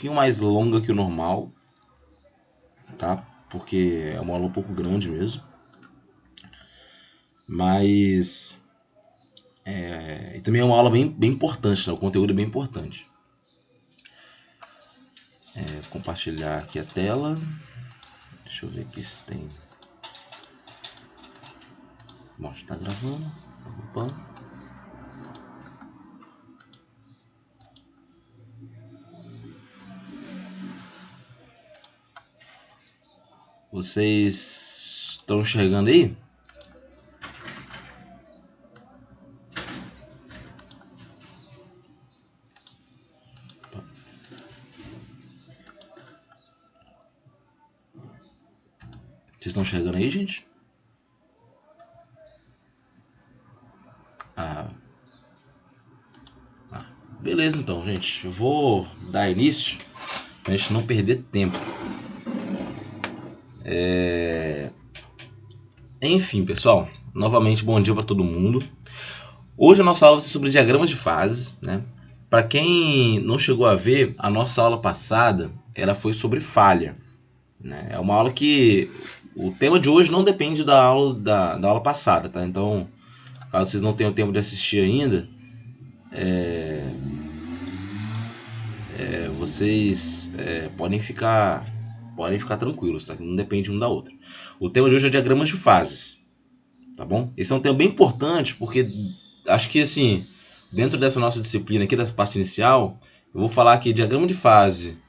pouquinho mais longa que o normal, tá? Porque é uma aula um pouco grande mesmo. Mas e também é uma aula bem importante, né? O conteúdo é bem importante. Vou compartilhar aqui a tela. Deixa eu ver aqui se tem. Mostra, tá gravando. Opa. Vocês estão enxergando aí? Vocês estão enxergando aí, gente? Beleza, então, gente. Eu vou dar início pra gente não perder tempo. Enfim, pessoal. Novamente, bom dia para todo mundo. Hoje a nossa aula vai ser sobre diagramas de fases, né? Para quem não chegou a ver, a nossa aula passada ela foi sobre falha, né? É uma aula que o tema de hoje não depende da aula passada, tá? Então, caso vocês não tenham tempo de assistir ainda, vocês podem ficar tranquilos, tá? Não depende um da outra. O tema de hoje é diagramas de fases, tá bom? Esse é um tema bem importante porque acho que assim, dentro dessa nossa disciplina aqui, dessa parte inicial, eu vou falar que diagrama de fase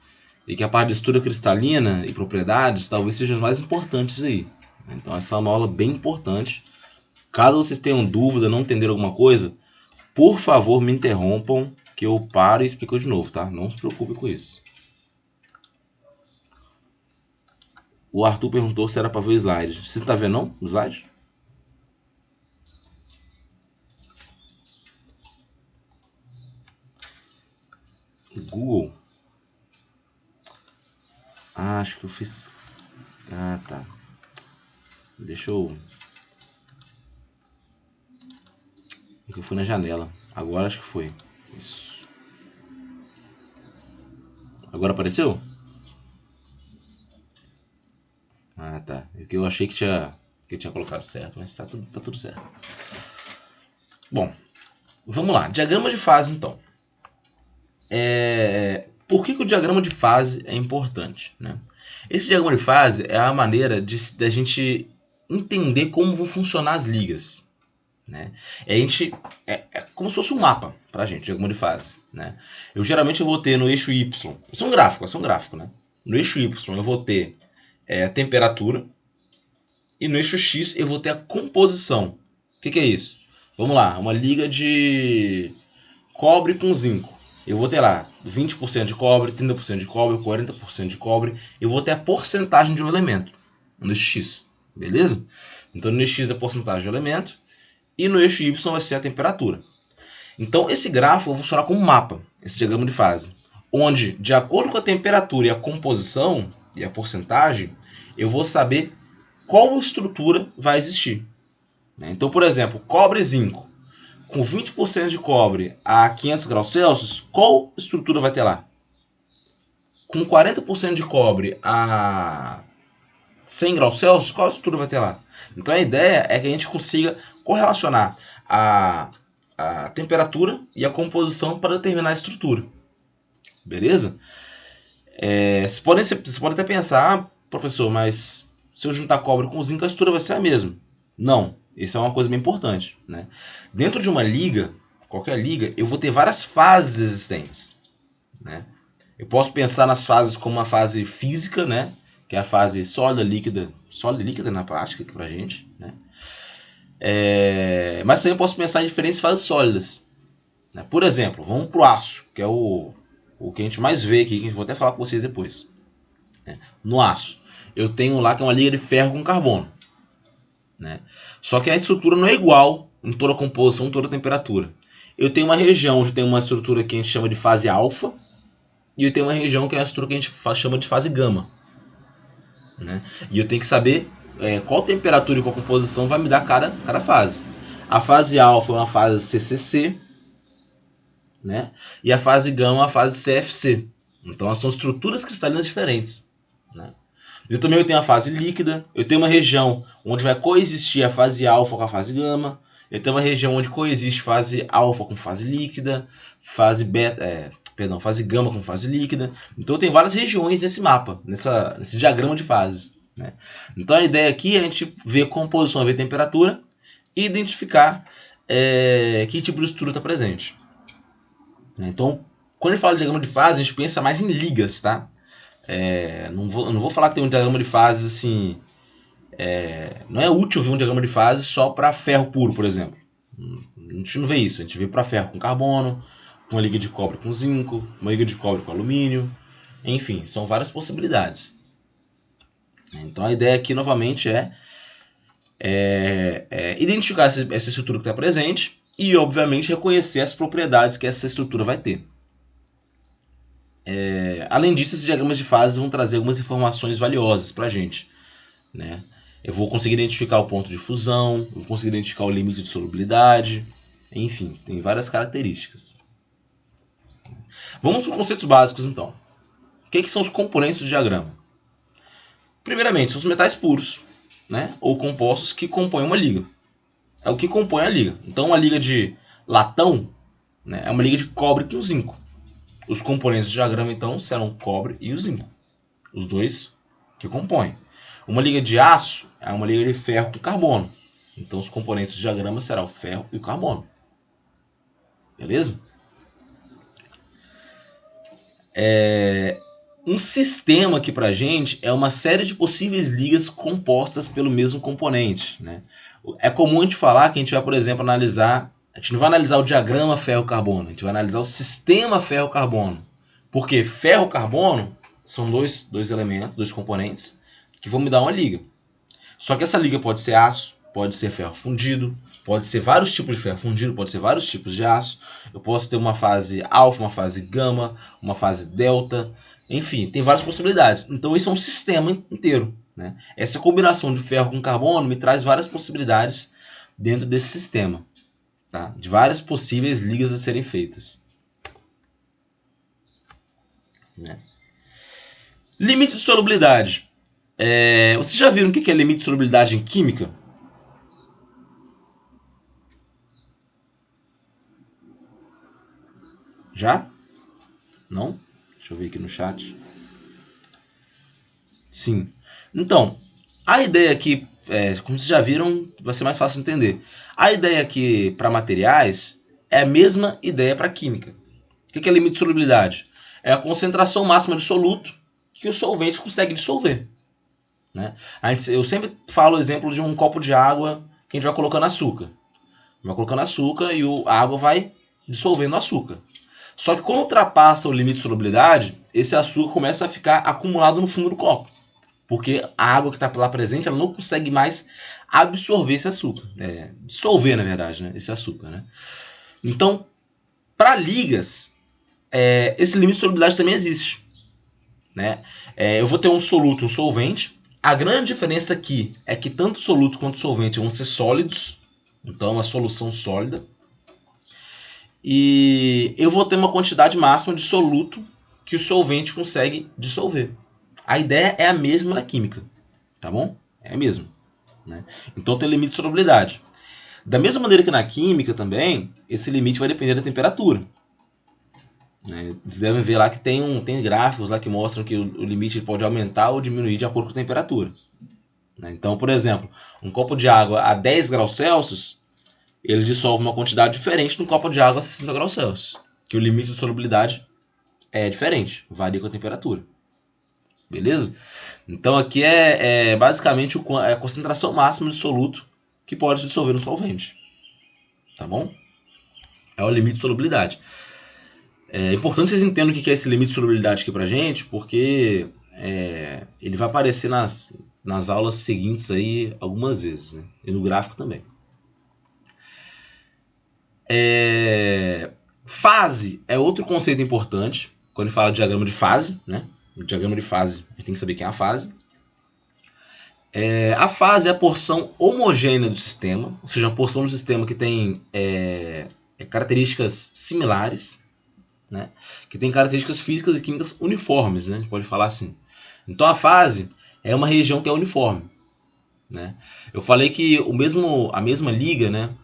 e que a parte de estrutura cristalina e propriedades talvez sejam as mais importantes aí. Então essa é uma aula bem importante. Caso vocês tenham dúvida, não entenderam alguma coisa, por favor me interrompam que eu paro e explico de novo, tá? Não se preocupe com isso. O Arthur perguntou se era para ver o slide. Você está vendo não? O slide? Google. Acho que eu fiz. Tá. Deixa eu. É que eu fui na janela. Agora acho que foi. Isso. Agora apareceu? Tá. É que eu achei que tinha colocado certo, mas tá tudo certo. Bom, vamos lá. Diagrama de fase, então. Por que o diagrama de fase é importante, né? Esse diagrama de fase é a maneira de a gente entender como vão funcionar as ligas, né? É como se fosse um mapa pra gente, diagrama de fase, né? Eu vou ter no eixo Y, isso é um gráfico, né? No eixo Y eu vou ter a temperatura e no eixo X eu vou ter a composição. O que é isso? Vamos lá, uma liga de cobre com zinco. Eu vou ter lá 20% de cobre, 30% de cobre, 40% de cobre. Eu vou ter a porcentagem de um elemento no eixo X, beleza? Então no eixo X é a porcentagem de um elemento e no eixo Y vai ser a temperatura. Então esse gráfico vai funcionar como um mapa, esse diagrama de fase, onde de acordo com a temperatura e a composição e a porcentagem, eu vou saber qual estrutura vai existir. Então, por exemplo, cobre e zinco. Com 20% de cobre a 500 graus Celsius, qual estrutura vai ter lá? Com 40% de cobre a 100 graus Celsius, qual estrutura vai ter lá? Então a ideia é que a gente consiga correlacionar a temperatura e a composição para determinar a estrutura. Beleza? Você pode até pensar, professor, mas se eu juntar cobre com zinco, a estrutura vai ser a mesma. Não, isso é uma coisa bem importante, né? Dentro de uma liga, qualquer liga, eu vou ter várias fases existentes, né? Eu posso pensar nas fases como uma fase física, né? Que é a fase sólida, líquida na prática aqui pra gente, né? Mas também eu posso pensar em diferentes fases sólidas, né? Por exemplo, vamos pro aço, que é o que a gente mais vê aqui, que eu vou até falar com vocês depois. No aço, eu tenho lá que é uma liga de ferro com carbono, né? Só que a estrutura não é igual em toda a composição, em toda a temperatura. Eu tenho uma região onde tem uma estrutura que a gente chama de fase alfa, e eu tenho uma região que é a estrutura que a gente chama de fase gama, né? E eu tenho que saber qual temperatura e qual composição vai me dar cada fase. A fase alfa é uma fase CCC, né? E a fase gama é uma fase CFC. Então elas são estruturas cristalinas diferentes, né? Eu também tenho a fase líquida, eu tenho uma região onde vai coexistir a fase alfa com a fase gama, eu tenho uma região onde coexiste fase alfa com fase líquida, fase beta, fase gama com fase líquida. Então eu tenho várias regiões nesse mapa, nesse diagrama de fases, né? Então a ideia aqui é a gente ver composição, ver temperatura e identificar que tipo de estrutura está presente. Então, quando a gente fala de diagrama de fase, a gente pensa mais em ligas, tá? Não vou falar que tem um diagrama de fases assim. Não é útil ver um diagrama de fases só para ferro puro, por exemplo. A gente não vê isso. A gente vê para ferro com carbono, uma liga de cobre com zinco, uma liga de cobre com alumínio. Enfim, são várias possibilidades. Então a ideia aqui novamente é identificar essa estrutura que está presente e, obviamente, reconhecer as propriedades que essa estrutura vai ter. Além disso, esses diagramas de fases vão trazer algumas informações valiosas para a gente, né? Eu vou conseguir identificar o ponto de fusão, eu vou conseguir identificar o limite de solubilidade, enfim, tem várias características. Vamos para os conceitos básicos, então. O que são os componentes do diagrama? Primeiramente, são os metais puros, né? Ou compostos que compõem uma liga. É o que compõe a liga. Então, uma liga de latão, né, é uma liga de cobre com zinco. Os componentes do diagrama, então, serão o cobre e o zinco. Os dois que compõem. Uma liga de aço é uma liga de ferro com carbono. Então, os componentes do diagrama serão o ferro e o carbono. Beleza? Um sistema aqui pra gente é uma série de possíveis ligas compostas pelo mesmo componente, né? É comum a gente falar que a gente vai, por exemplo, analisar... A gente não vai analisar o diagrama ferro-carbono, a gente vai analisar o sistema ferro-carbono. Porque ferro-carbono são dois elementos, dois componentes, que vão me dar uma liga. Só que essa liga pode ser aço, pode ser ferro fundido, pode ser vários tipos de ferro fundido, pode ser vários tipos de aço. Eu posso ter uma fase alfa, uma fase gama, uma fase delta. Enfim, tem várias possibilidades. Então isso é um sistema inteiro, né? Essa combinação de ferro com carbono me traz várias possibilidades dentro desse sistema, tá? De várias possíveis ligas a serem feitas, né? Limite de solubilidade. Vocês já viram o que é limite de solubilidade em química? Já? Não? Deixa eu ver aqui no chat. Sim. Então, a ideia aqui, como vocês já viram, vai ser mais fácil de entender. A ideia aqui para materiais é a mesma ideia para química. O que é limite de solubilidade? É a concentração máxima de soluto que o solvente consegue dissolver, né? Eu sempre falo o exemplo de um copo de água que a gente vai colocando açúcar. Vai colocando açúcar e a água vai dissolvendo o açúcar. Só que quando ultrapassa o limite de solubilidade, esse açúcar começa a ficar acumulado no fundo do copo. Porque a água que está lá presente, ela não consegue mais absorver esse açúcar. Dissolver, na verdade, né? Esse açúcar, né? Então, para ligas, esse limite de solubilidade também existe, né? Eu vou ter um soluto e um solvente. A grande diferença aqui é que tanto o soluto quanto o solvente vão ser sólidos. Então, é uma solução sólida. E eu vou ter uma quantidade máxima de soluto que o solvente consegue dissolver. A ideia é a mesma na química, tá bom? É a mesma, né? Então tem limite de solubilidade. Da mesma maneira que na química também, esse limite vai depender da temperatura, né? Vocês devem ver lá que tem gráficos lá que mostram que o limite pode aumentar ou diminuir de acordo com a temperatura, né? Então, por exemplo, um copo de água a 10 graus Celsius, ele dissolve uma quantidade diferente de um copo de água a 60 graus Celsius, que o limite de solubilidade é diferente, varia com a temperatura. Beleza? Então aqui é basicamente a concentração máxima de soluto que pode se dissolver no solvente. Tá bom? É o limite de solubilidade. É importante vocês entendam o que é esse limite de solubilidade aqui pra gente, porque ele vai aparecer nas aulas seguintes aí algumas vezes, né? E no gráfico também. Fase é outro conceito importante quando a gente fala de diagrama de fase, né? No diagrama de fase, a gente tem que saber quem é a fase. A fase é a porção homogênea do sistema, ou seja, a porção do sistema que tem características similares, né? Que tem características físicas e químicas uniformes, né? A gente pode falar assim. Então a fase é uma região que é uniforme, né? Eu falei que a mesma liga, né?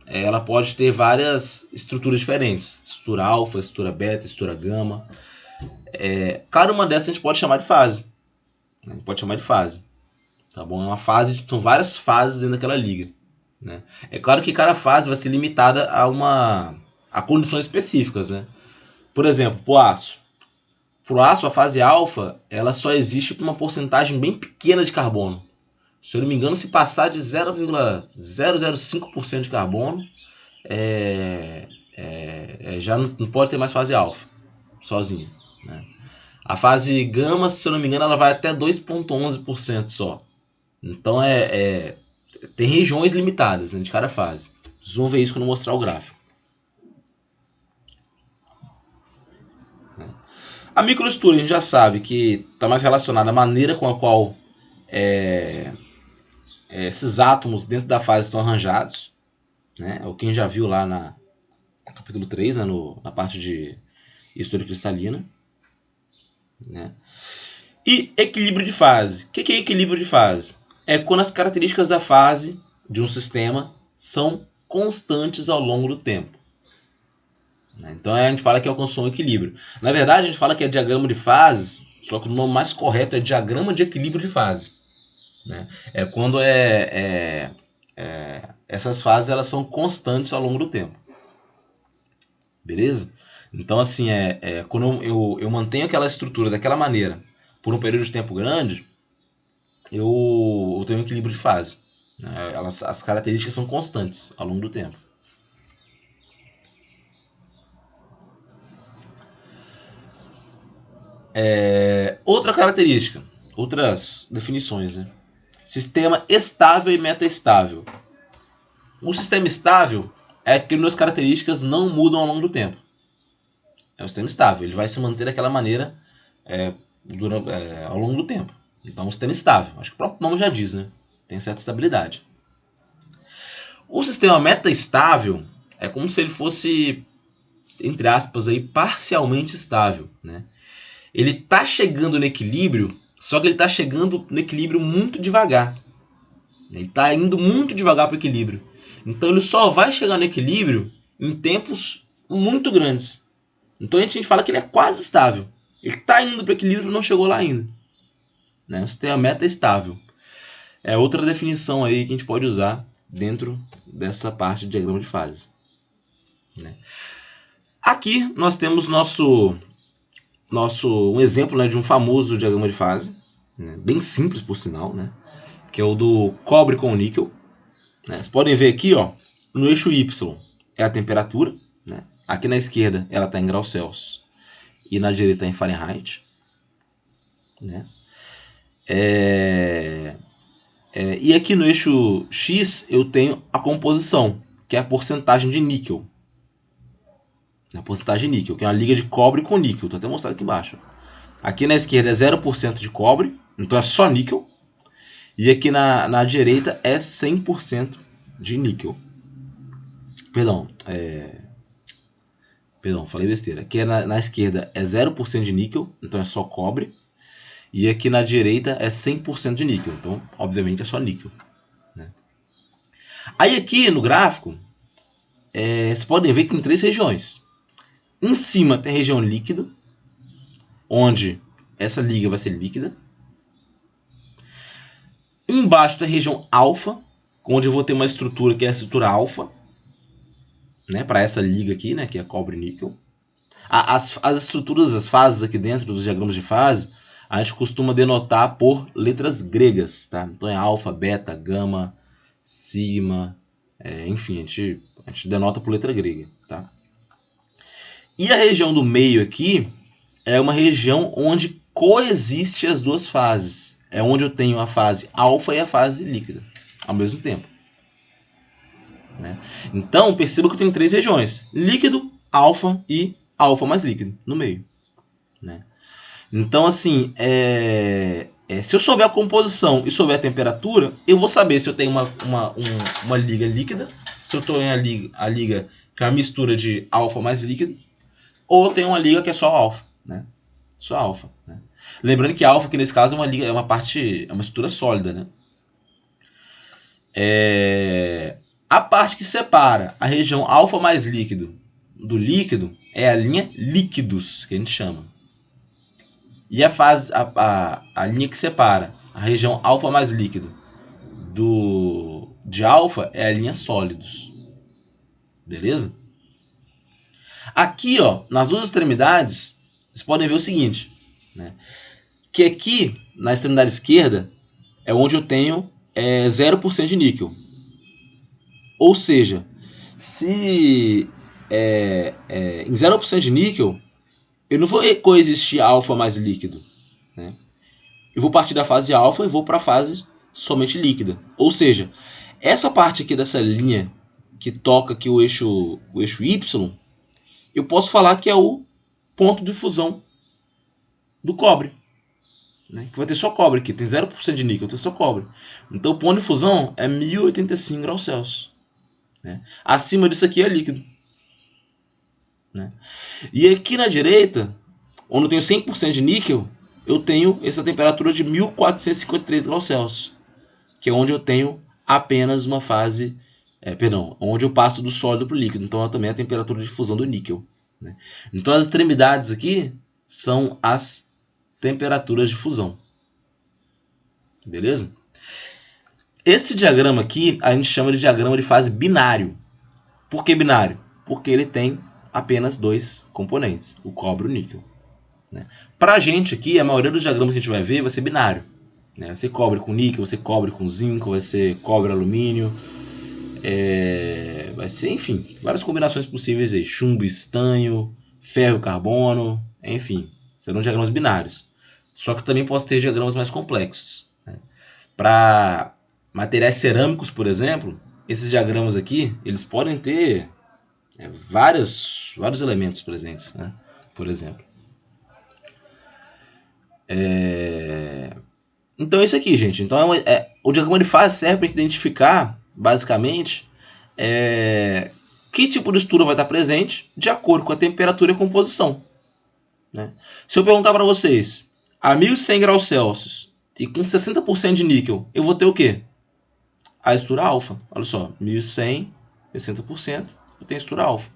Ela pode ter várias estruturas diferentes. Estrutura alfa, estrutura beta, estrutura gama. Cada uma dessas a gente pode chamar de fase. A gente pode chamar de fase. Tá bom? É uma fase, são várias fases dentro daquela liga, né? É claro que cada fase vai ser limitada a condições específicas, né? Por exemplo, pro aço. Pro aço, a fase alfa, ela só existe para uma porcentagem bem pequena de carbono. Se eu não me engano, se passar de 0,005% de carbono, já não pode ter mais fase alfa, sozinho, né? A fase gama, se eu não me engano, ela vai até 2,11% só. Então tem regiões limitadas, né, de cada fase. Vocês vão ver isso quando eu mostrar o gráfico. A microestrutura a gente já sabe que está mais relacionada à maneira com a qual esses átomos dentro da fase estão arranjados, né? É o que a gente já viu lá no capítulo 3, né, na parte de estrutura cristalina, né? E equilíbrio de fase. O que é equilíbrio de fase? É quando as características da fase de um sistema são constantes ao longo do tempo. Então a gente fala que alcançou um equilíbrio. Na verdade, a gente fala que é diagrama de fases, só que o nome mais correto é diagrama de equilíbrio de fase, né? É quando essas fases elas são constantes ao longo do tempo. Beleza? Então, assim, quando eu mantenho aquela estrutura daquela maneira por um período de tempo grande, eu tenho um equilíbrio de fase, né? As características são constantes ao longo do tempo. Outra característica, outras definições, né? Sistema estável e metaestável. Um sistema estável é aquele as características não mudam ao longo do tempo. É um sistema estável, ele vai se manter daquela maneira ao longo do tempo. Então, um sistema estável, acho que o próprio nome já diz, né? Tem certa estabilidade. O sistema metaestável é como se ele fosse, entre aspas, aí, parcialmente estável, né? Ele está chegando no equilíbrio, só que ele está chegando no equilíbrio muito devagar. Ele está indo muito devagar para o equilíbrio. Então ele só vai chegar no equilíbrio em tempos muito grandes. Então a gente fala que ele é quase estável. Ele está indo para o equilíbrio e não chegou lá ainda, né? O sistema metaestável é outra definição aí que a gente pode usar dentro dessa parte de diagrama de fase, né? Aqui nós temos um exemplo, né, de um famoso diagrama de fase, né, bem simples por sinal, né, que é o do cobre com níquel, né? Vocês podem ver aqui, ó, no eixo Y é a temperatura, né? Aqui na esquerda ela está em graus Celsius e na direita em Fahrenheit, né? E aqui no eixo X eu tenho a composição, que é a porcentagem de níquel. A porcentagem de níquel, que é uma liga de cobre com níquel. Estou até mostrando aqui embaixo. Aqui na esquerda é 0% de cobre, então é só níquel. E aqui na direita é 100% de níquel. Perdão, falei besteira. Aqui na esquerda é 0% de níquel, então é só cobre. E aqui na direita é 100% de níquel, então obviamente é só níquel, né? Aí aqui no gráfico, vocês podem ver que tem 3 regiões. Em cima tem a região líquida, onde essa liga vai ser líquida. Embaixo tem a região alfa, onde eu vou ter uma estrutura que é a estrutura alfa, né, para essa liga aqui, né, que é cobre e níquel. As estruturas, as fases aqui dentro dos diagramas de fase, a gente costuma denotar por letras gregas, tá? Então é alfa, beta, gama, sigma, enfim, a gente denota por letra grega, tá? E a região do meio aqui é uma região onde coexistem as duas fases. É onde eu tenho a fase alfa e a fase líquida ao mesmo tempo, né? Então perceba que eu tenho 3 regiões: líquido, alfa e alfa mais líquido no meio, né? Então, assim, se eu souber a composição e souber a temperatura, eu vou saber se eu tenho uma liga líquida, se eu estou em a liga que é uma mistura de alfa mais líquido, ou eu tenho uma liga que é só alfa, né? Só alfa, né? Lembrando que alfa, que nesse caso é uma liga, é uma estrutura sólida, né? A parte que separa a região alfa mais líquido do líquido é a linha líquidos, que a gente chama. E a linha que separa a região alfa mais líquido de alfa é a linha sólidos. Beleza? Aqui, ó, nas duas extremidades, vocês podem ver o seguinte, né? Que aqui, na extremidade esquerda, é onde eu tenho 0% de níquel. Ou seja, se em 0% de níquel, eu não vou coexistir alfa mais líquido, né? Eu vou partir da fase alfa e vou para a fase somente líquida. Ou seja, essa parte aqui dessa linha que toca aqui o eixo Y, eu posso falar que é o ponto de fusão do cobre, né? Que vai ter só cobre aqui, tem 0% de níquel, tem só cobre. Então o ponto de fusão é 1085 graus Celsius, né? Acima disso aqui é líquido, né? E aqui na direita, onde eu tenho 100% de níquel, eu tenho essa temperatura de 1453 graus Celsius, que é onde eu tenho apenas uma fase, onde eu passo do sólido para o líquido. Então também é a temperatura de fusão do níquel, né? Então as extremidades aqui são as temperaturas de fusão. Beleza? Esse diagrama aqui a gente chama de diagrama de fase binário. Por que binário? Porque ele tem apenas dois componentes, o cobre e o níquel, né? Para a gente aqui, a maioria dos diagramas que a gente vai ver vai ser binário, né? Vai ser cobre com níquel, vai ser cobre com zinco, vai ser cobre alumínio, vai ser, enfim, várias combinações possíveis aí, chumbo, estanho, ferro, carbono, enfim, serão diagramas binários. Só que também posso ter diagramas mais complexos, né? Para materiais cerâmicos, por exemplo, esses diagramas aqui, eles podem ter vários elementos presentes, né? Por exemplo. Então é isso aqui, gente. Então o diagrama de fase serve para identificar, basicamente, que tipo de estrutura vai estar presente de acordo com a temperatura e a composição, né? Se eu perguntar para vocês, a 1100 graus Celsius e com 60% de níquel, eu vou ter o quê? A estrutura alfa. Olha só, 1100, 60%, eu tenho estrutura alfa.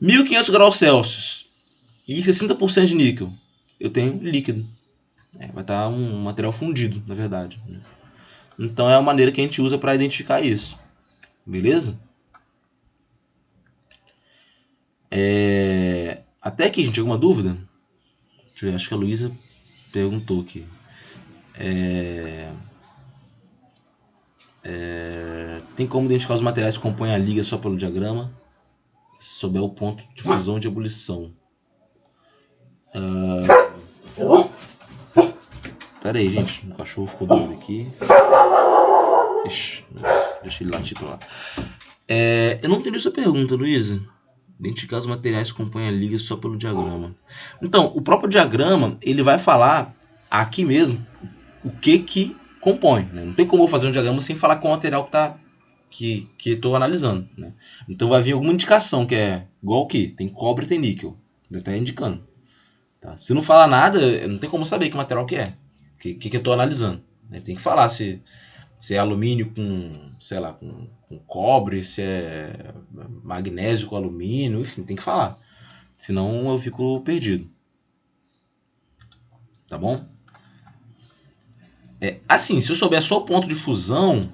1500 graus Celsius e 60% de níquel, eu tenho líquido. Vai estar um material fundido, na verdade, né? Então é a maneira que a gente usa para identificar isso. Beleza? Até aqui, gente, alguma dúvida? Deixa eu ver, acho que a Luísa perguntou aqui. Tem como identificar os materiais que compõem a liga só pelo diagrama? Se souber o ponto de fusão e de ebulição. Pera aí, gente. O cachorro ficou doido aqui. Ixi, deixa ele latir pra lá. Eu não entendi sua pergunta, Luísa. Identificar os materiais que compõem a liga só pelo diagrama. Então, o próprio diagrama, ele vai falar aqui mesmo o que compõe, né? Não tem como eu fazer um diagrama sem falar com o material que estou analisando, né? Então vai vir alguma indicação que é igual o que? Tem cobre e tem níquel. Ele está indicando. Tá? Se não falar nada, não tem como saber que material que é. Que eu estou analisando, né? Tem que falar se é alumínio com, sei lá, com cobre, se é magnésio com alumínio, enfim, tem que falar. Senão eu fico perdido. Tá bom? Assim, se eu souber só o ponto de fusão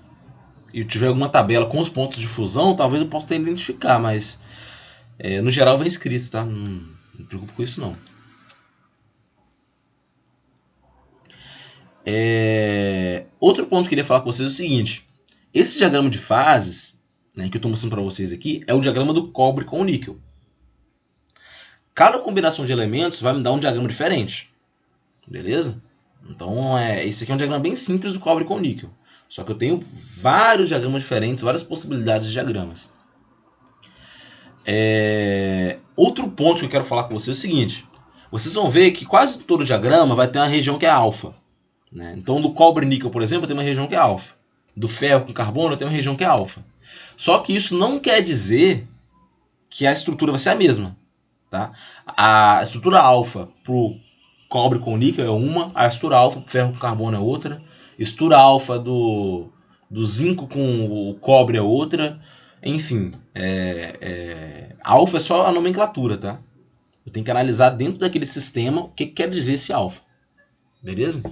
e eu tiver alguma tabela com os pontos de fusão, talvez eu possa ter identificar, mas no geral vem escrito, tá? Não me preocupo com isso não. Outro ponto que eu queria falar com vocês é o seguinte: esse diagrama de fases, né, que eu estou mostrando para vocês aqui é o diagrama do cobre com o níquel. Cada combinação de elementos vai me dar um diagrama diferente, beleza? Então esse aqui é um diagrama bem simples do cobre com o níquel, só que eu tenho vários diagramas diferentes, várias possibilidades de diagramas. Outro ponto que eu quero falar com vocês é o seguinte: vocês vão ver que quase todo diagrama vai ter uma região que é alfa, né? Então do cobre e níquel, por exemplo, tem uma região que é alfa. Do ferro com carbono tem uma região que é alfa. Só que isso não quer dizer que a estrutura vai ser a mesma, tá? A estrutura alfa pro cobre com níquel é uma, a estrutura alfa pro ferro com carbono é outra, estrutura alfa do zinco com o cobre é outra, enfim, alfa é só a nomenclatura, tá? Eu tenho que analisar dentro daquele sistema o que quer dizer esse alfa, beleza?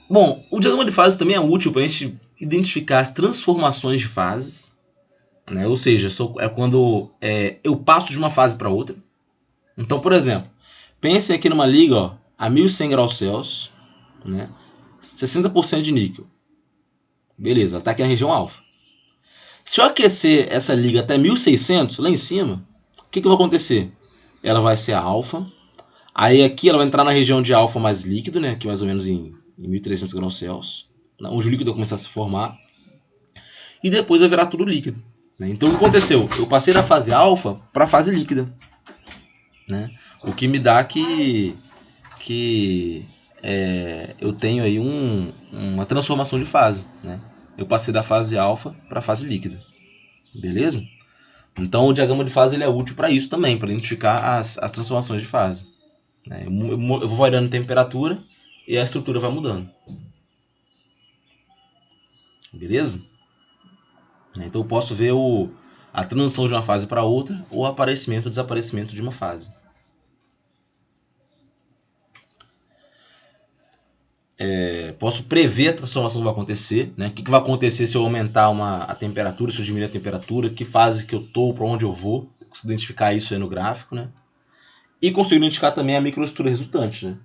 Bom, o diagrama de fases também é útil para a gente identificar as transformações de fases, né? Ou seja, é quando eu passo de uma fase para outra. Então, por exemplo, pensem aqui numa liga ó, a 1100 graus Celsius, né? 60% de níquel. Beleza, ela está aqui na região alfa. Se eu aquecer essa liga até 1600, lá em cima, o que vai acontecer? Ela vai ser a alfa. Aí aqui ela vai entrar na região de alfa mais líquido, né? Aqui mais ou menos em 1300 graus Celsius, onde o líquido vai começar a se formar. E depois vai virar tudo líquido. Né? Então o que aconteceu? Eu passei da fase alfa para a fase líquida. Né? O que me dá que eu tenho aí uma transformação de fase. Né? Eu passei da fase alfa para a fase líquida. Beleza? Então o diagrama de fase ele é útil para isso também, para identificar as transformações de fase. Né? Eu vou variando a temperatura e a estrutura vai mudando. Beleza? Então eu posso ver a transição de uma fase para outra ou o aparecimento ou desaparecimento de uma fase. Posso prever a transformação que vai acontecer, né? O que vai acontecer se eu aumentar a temperatura, se eu diminuir a temperatura, que fase que eu estou, para onde eu vou. Eu consigo identificar isso aí no gráfico, né? E consigo identificar também a microestrutura resultante, né?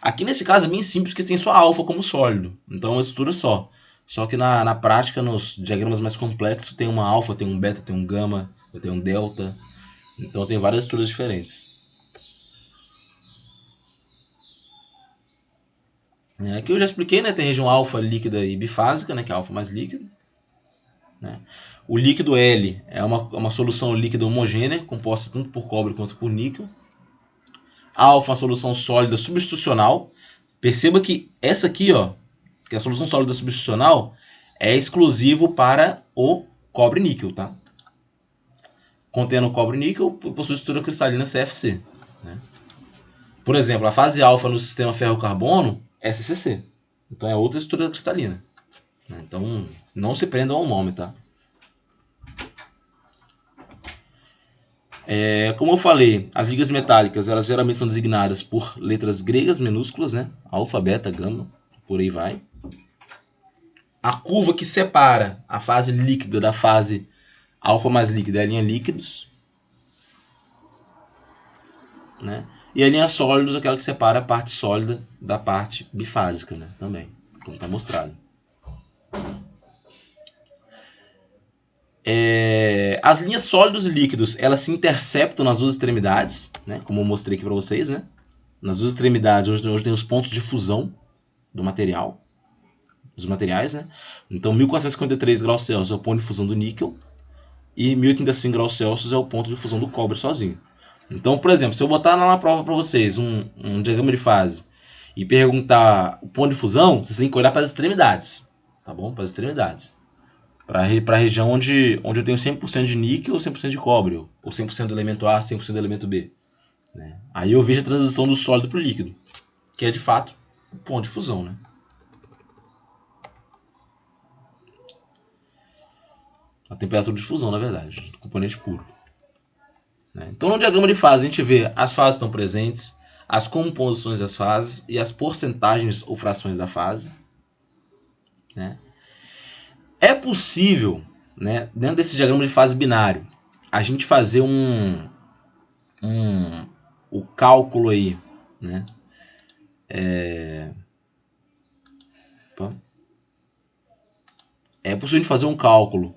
Aqui nesse caso é bem simples, porque tem só a alfa como sólido, então é uma estrutura só. Só que na prática, nos diagramas mais complexos, tem uma alfa, tem um beta, tem um gama, tem um delta. Então tem várias estruturas diferentes. Aqui eu já expliquei, né? Tem região alfa líquida e bifásica, né? Que é a alfa mais líquida. Né? O líquido L é uma solução líquida homogênea, composta tanto por cobre quanto por níquel. Alfa é uma solução sólida substitucional. Perceba que essa aqui, ó, que é a solução sólida substitucional, é exclusivo para o cobre-níquel, tá? Contendo cobre-níquel, possui estrutura cristalina CFC. Né? Por exemplo, a fase alfa no sistema ferro-carbono é CCC. Então é outra estrutura cristalina. Então não se prendam ao nome, tá? Como eu falei, as ligas metálicas elas geralmente são designadas por letras gregas minúsculas, né? Alfa, beta, gama, por aí vai. A curva que separa a fase líquida da fase alfa mais líquida é a linha líquidos. Né? E a linha sólidos é aquela que separa a parte sólida da parte bifásica, né? Também, como está mostrado. As linhas sólidos e líquidos elas se interceptam nas duas extremidades, né? Como eu mostrei aqui para vocês, né? Nas duas extremidades hoje tem os pontos de fusão do material, dos materiais, né? Então 1453 graus Celsius é o ponto de fusão do níquel e 1085 graus Celsius é o ponto de fusão do cobre sozinho. Então, por exemplo, se eu botar na prova para vocês um diagrama de fase e perguntar o ponto de fusão, vocês têm que olhar para as extremidades, tá bom? Para as extremidades. Para a região onde eu tenho 100% de níquel ou 100% de cobre, ou 100% do elemento A, 100% do elemento B. Né? Aí eu vejo a transição do sólido para o líquido, que é de fato o ponto de fusão. Né? A temperatura de fusão, na verdade, do componente puro. Né? Então no diagrama de fase a gente vê as fases estão presentes, as composições das fases e as porcentagens ou frações da fase. Né? É possível, né, dentro desse diagrama de fase binário, a gente fazer o cálculo aí, né? É possível a gente fazer um cálculo,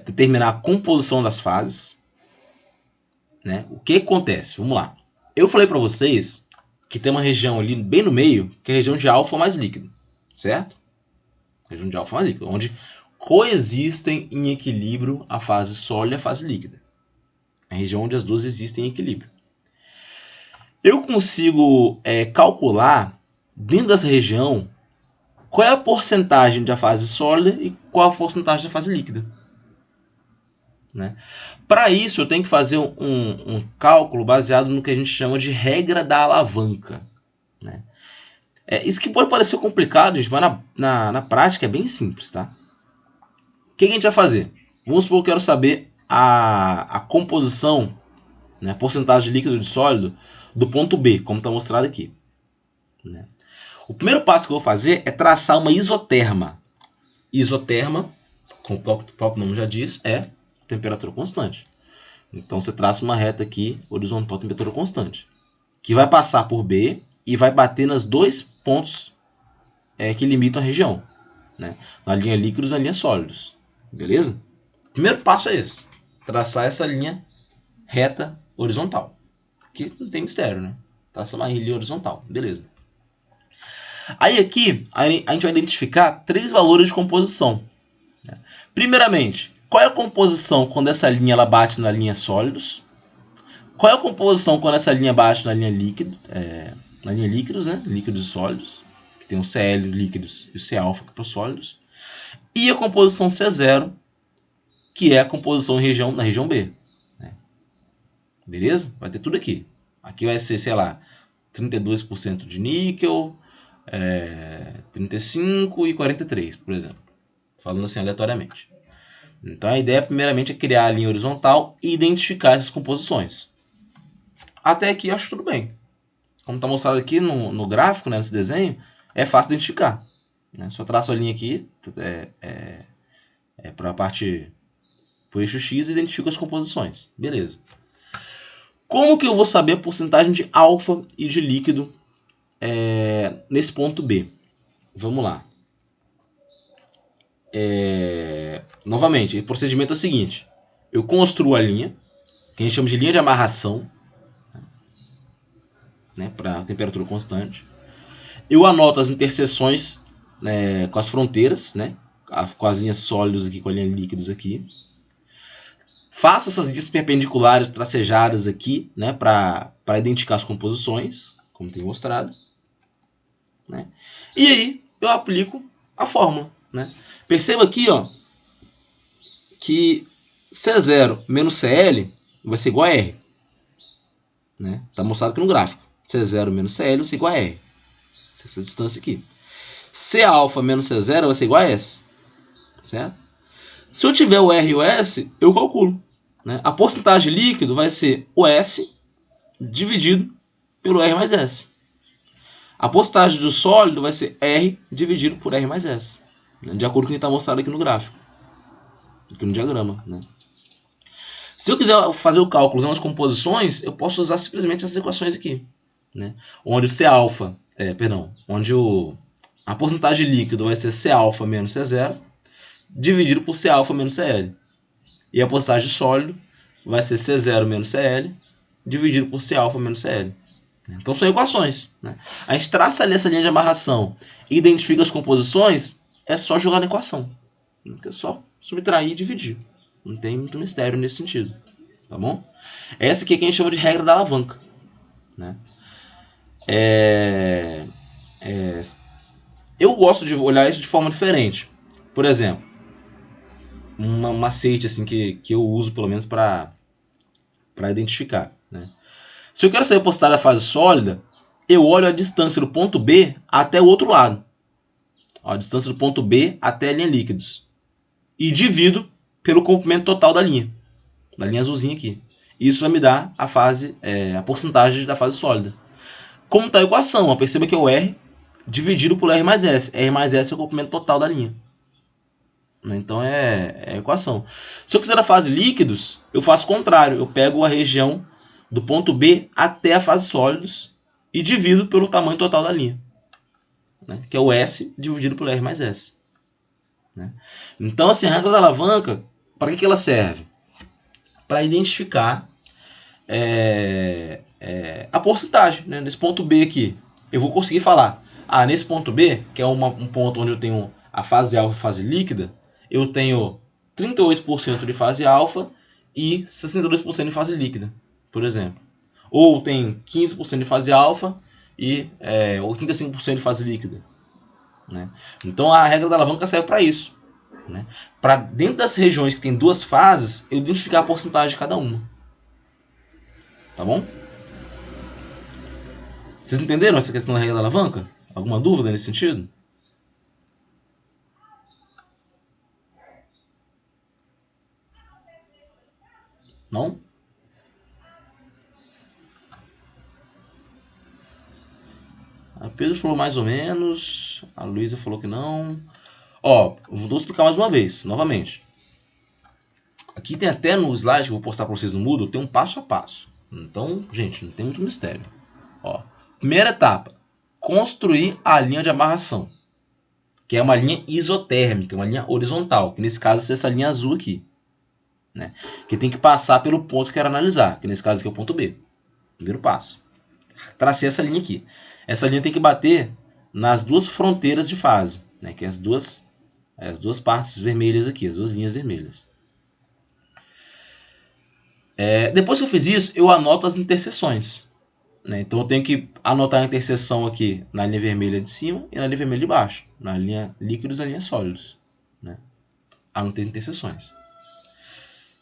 determinar a composição das fases. Né? O que acontece? Vamos lá. Eu falei para vocês que tem uma região ali bem no meio, que é a região de alfa mais líquido, certo? Região de alfa mais líquido, onde coexistem em equilíbrio a fase sólida e a fase líquida. É a região onde as duas existem em equilíbrio. Eu consigo calcular, dentro dessa região, qual é a porcentagem da fase sólida e qual a porcentagem da fase líquida. Né? Para isso, eu tenho que fazer um cálculo baseado no que a gente chama de regra da alavanca. Né? Isso que pode parecer complicado, gente, mas na prática é bem simples. Tá? O que a gente vai fazer? Vamos supor que eu quero saber a composição, né, a porcentagem de líquido e de sólido do ponto B, como está mostrado aqui. Né? O primeiro passo que eu vou fazer é traçar uma isoterma. Isoterma, como o próprio nome já diz, é temperatura constante. Então você traça uma reta aqui, horizontal, temperatura constante, que vai passar por B e vai bater nos dois pontos que limitam a região, né? Na linha líquidos e na linha sólidos. Beleza? O primeiro passo é esse. Traçar essa linha reta horizontal. Que não tem mistério, né? Traçar uma linha horizontal. Beleza. Aí aqui a gente vai identificar 3 valores de composição. Primeiramente, qual é a composição quando essa linha ela bate na linha sólidos? Qual é a composição quando essa linha bate na linha líquido? Na linha líquidos, né? Líquidos e sólidos. Que tem o Cl líquidos e o C alfa para os sólidos. E a composição C0, que é a composição na região B. Né? Beleza? Vai ter tudo aqui. Aqui vai ser, sei lá, 32% de níquel, 35% e 43%, por exemplo. Falando assim aleatoriamente. Então a ideia primeiramente é criar a linha horizontal e identificar essas composições. Até aqui eu acho tudo bem. Como está mostrado aqui no gráfico, né, nesse desenho, é fácil identificar. Né? Só traço a linha aqui para a parte por eixo X e identifico as composições. Beleza. Como que eu vou saber a porcentagem de alfa e de líquido nesse ponto B? Vamos lá. Novamente, o procedimento é o seguinte. Eu construo a linha, que a gente chama de linha de amarração, né, para temperatura constante. Eu anoto as interseções com as fronteiras, né, com as linhas sólidas aqui, com as linhas líquidas aqui. Faço essas linhas perpendiculares tracejadas aqui, né, para identificar as composições, como tem mostrado. Né? E aí eu aplico a fórmula. Né? Perceba aqui, ó, que C0 menos Cl vai ser igual a R. Né? Tá mostrado aqui no gráfico. C0 menos Cl vai ser igual a R. Essa distância aqui. C alfa menos C0 vai ser igual a S. Certo? Se eu tiver o R e o S, eu calculo. Né? A porcentagem de líquido vai ser o S dividido pelo R mais S. A porcentagem do sólido vai ser R dividido por R mais S. Né? De acordo com o que está mostrado aqui no gráfico. Aqui no diagrama. Né? Se eu quiser fazer o cálculo usando as composições, eu posso usar simplesmente essas equações aqui. Né? Onde o C alfa, onde a porcentagem de líquido vai ser C alfa menos C0 dividido por C alfa menos CL. E a porcentagem de sólido vai ser C0 menos CL dividido por C alfa menos CL. Então são equações. Né? A gente traça ali essa linha de amarração e identifica as composições, é só jogar na equação. É só subtrair e dividir. Não tem muito mistério nesse sentido. Tá bom? Essa aqui é que a gente chama de regra da alavanca. Né? Eu gosto de olhar isso de forma diferente. Por exemplo, um macete assim, que eu uso pelo menos para identificar. Né? Se eu quero saber a porcentagem da fase sólida, eu olho a distância do ponto B até o outro lado. A distância do ponto B até a linha líquidos. E divido pelo comprimento total da linha azulzinha aqui. Isso vai me dar a porcentagem da fase sólida. Como está a equação? Perceba que é o R dividido por R mais S. R mais S é o comprimento total da linha. Então é a equação. Se eu quiser a fase líquidos, eu faço o contrário. Eu pego a região do ponto B até a fase sólidos e divido pelo tamanho total da linha. Né? Que é o S dividido por R mais S. Né? Então, assim, a regra da alavanca, para que ela serve? Para identificar a porcentagem. Né? Nesse ponto B aqui, eu vou conseguir falar. Nesse ponto B, que é um ponto onde eu tenho a fase alfa e a fase líquida, eu tenho 38% de fase alfa e 62% de fase líquida, por exemplo. Ou tem 15% de fase alfa e 85% de fase líquida. né? Então a regra da alavanca serve para isso, né? Para dentro das regiões que tem duas fases, eu identificar a porcentagem de cada uma. Tá bom? Vocês entenderam essa questão da regra da alavanca? Alguma dúvida nesse sentido? Não? A Pedro falou mais ou menos. A Luísa falou que não. Ó, vou explicar mais uma vez, novamente. Aqui tem até no slide que eu vou postar para vocês no Moodle, tem um passo a passo. Então, gente, não tem muito mistério. Ó, primeira etapa, construir a linha de amarração, que é uma linha isotérmica, uma linha horizontal, que nesse caso é essa linha azul aqui, né? Que tem que passar pelo ponto que eu quero analisar, que nesse caso aqui é o ponto B. Primeiro passo. Tracei essa linha aqui. Essa linha tem que bater nas duas fronteiras de fase, né? Que é as duas partes vermelhas aqui, as duas linhas vermelhas. Depois que eu fiz isso, eu anoto as interseções, né? Então eu tenho que anotar a interseção aqui na linha vermelha de cima e na linha vermelha de baixo, na linha líquidos e na linha sólidos, né? Anotei as interseções.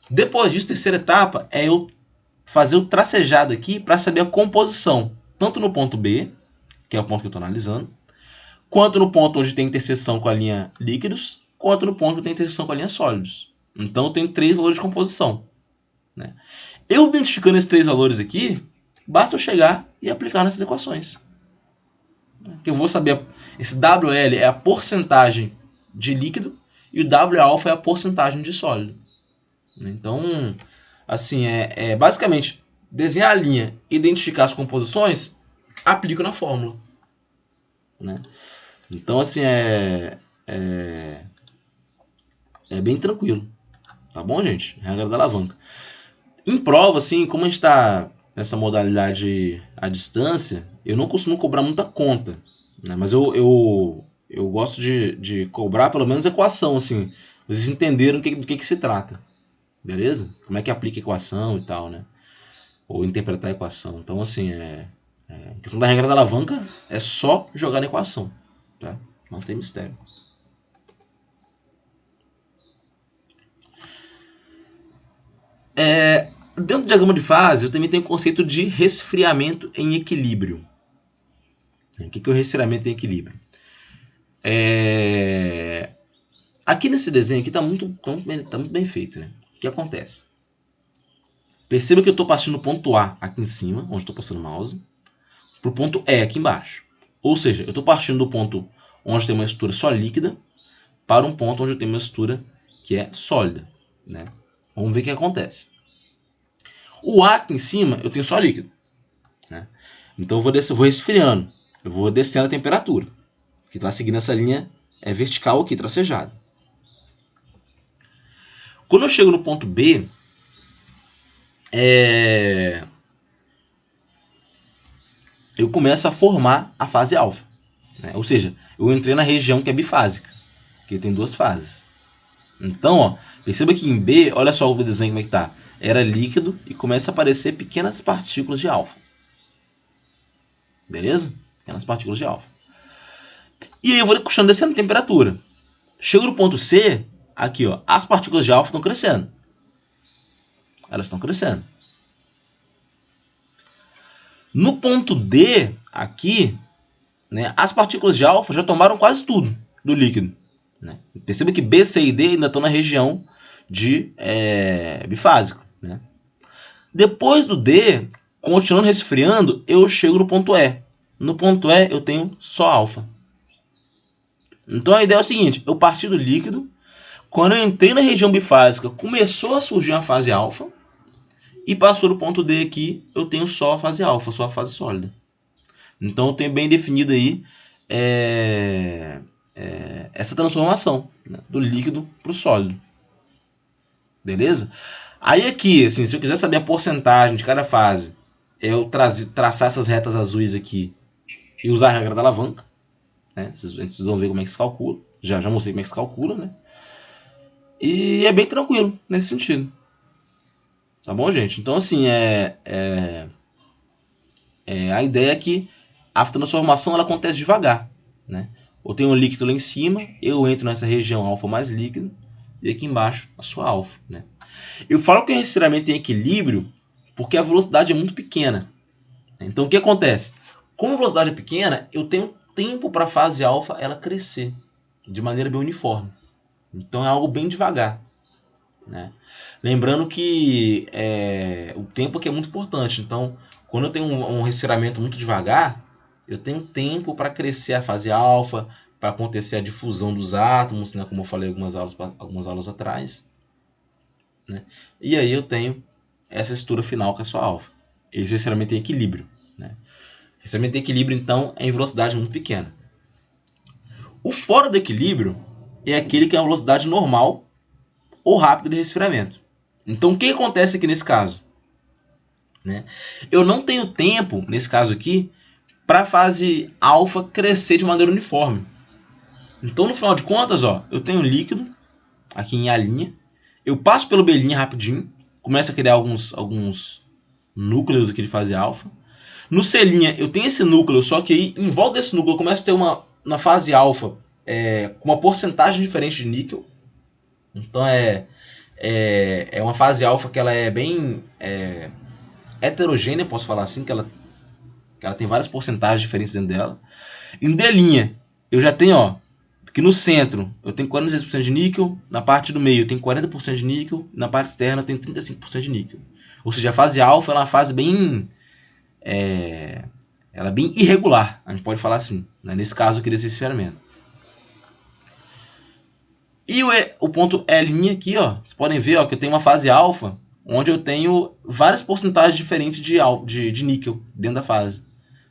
Depois disso, terceira etapa é eu fazer o tracejado aqui para saber a composição, tanto no ponto B, que é o ponto que eu estou analisando, quanto no ponto onde tem interseção com a linha líquidos, quanto no ponto onde tem interseção com a linha sólidos. Então eu tenho 3 valores de composição, né? Eu identificando esses 3 valores aqui, basta eu chegar e aplicar nessas equações. Que eu vou saber, esse WL é a porcentagem de líquido e o W alfa é a porcentagem de sólido. Então, assim, basicamente desenhar a linha, identificar as composições, aplico na fórmula, né? Então, assim, é bem tranquilo. Tá bom, gente? Regra da alavanca. Em prova, assim, como a gente está nessa modalidade à distância, eu não costumo cobrar muita conta, né? Mas eu gosto de cobrar pelo menos equação, assim. Vocês entenderam do que se trata. Beleza? Como é que aplica a equação e tal, né? Ou interpretar a equação. Então, assim, a questão da regra da alavanca é só jogar na equação, tá? Não tem mistério. Dentro do diagrama de fase, eu também tenho o conceito de resfriamento em equilíbrio. O que é o resfriamento em equilíbrio? Aqui nesse desenho aqui está muito bem feito, né? O que acontece? Perceba que eu estou partindo do ponto A aqui em cima, onde estou passando o mouse, para o ponto E aqui embaixo. Ou seja, eu estou partindo do ponto onde tem uma estrutura só líquida para um ponto onde eu tenho uma estrutura que é sólida, né? Vamos ver o que acontece. O A aqui em cima eu tenho só líquido, né? Então eu vou resfriando, eu vou descendo a temperatura, que está seguindo essa linha vertical aqui, tracejada. Quando eu chego no ponto B, eu começo a formar a fase alfa, né? Ou seja, eu entrei na região que é bifásica, que tem 2 fases. Então, ó, perceba que em B, olha só o desenho como é que tá. Era líquido e começa a aparecer pequenas partículas de alfa. Beleza? Pequenas partículas de alfa. E aí eu vou continuando descendo a temperatura. Chego no ponto C, aqui ó, as partículas de alfa estão crescendo. Elas estão crescendo. No ponto D, aqui, né, as partículas de alfa já tomaram quase tudo do líquido, né? Perceba que B, C e D ainda estão na região de bifásico, né? Depois do D, continuando resfriando, eu chego no ponto E. No ponto E eu tenho só alfa. Então a ideia é o seguinte, eu parti do líquido, quando eu entrei na região bifásica, começou a surgir uma fase alfa, e passou do ponto D aqui, eu tenho só a fase alfa, só a fase sólida. Então eu tenho bem definido aí essa transformação, né, do líquido para o sólido. Beleza? Aí aqui, assim, se eu quiser saber a porcentagem de cada fase, eu traçar essas retas azuis aqui e usar a regra da alavanca, né? Vocês vão ver como é que se calcula. Já mostrei como é que se calcula, né? E é bem tranquilo nesse sentido. Tá bom, gente? Então, assim, a ideia é que a transformação ela acontece devagar, né? Eu tenho um líquido lá em cima, eu entro nessa região alfa mais líquido, e aqui embaixo a sua alfa, né? Eu falo que o resfriamento tem equilíbrio porque a velocidade é muito pequena. Então o que acontece? Como a velocidade é pequena, eu tenho tempo para a fase alfa ela crescer de maneira bem uniforme. Então é algo bem devagar, né? Lembrando que o tempo aqui é muito importante. Então, quando eu tenho um resfriamento muito devagar, eu tenho tempo para crescer a fase alfa, para acontecer a difusão dos átomos, né? Como eu falei algumas aulas atrás, né? E aí eu tenho essa estrutura final com a sua alfa. Esse resfriamento tem equilíbrio, né? Resfriamento tem equilíbrio, então, é em velocidade muito pequena. O fora do equilíbrio é aquele que é a velocidade normal ou rápida de resfriamento. Então, o que acontece aqui nesse caso? Né? Eu não tenho tempo, nesse caso aqui, para a fase alfa crescer de maneira uniforme. Então, no final de contas, ó, eu tenho líquido aqui em A', eu passo pelo B' rapidinho, começa a criar alguns núcleos aqui de fase alfa. No C' eu tenho esse núcleo, só que aí, em volta desse núcleo eu começo a ter na fase alfa com uma porcentagem diferente de níquel. Então é uma fase alfa que ela é bem heterogênea, posso falar assim, que ela tem várias porcentagens diferentes dentro dela. Em D' eu já tenho, ó, que no centro eu tenho 46% de níquel, na parte do meio eu tenho 40% de níquel, na parte externa eu tenho 35% de níquel. Ou seja, a fase alfa ela é uma fase bem ela é bem irregular, a gente pode falar assim, né? Nesse caso aqui desse resfriamento. E o ponto E' aqui, ó, vocês podem ver, ó, que eu tenho uma fase alfa onde eu tenho várias porcentagens diferentes de níquel dentro da fase.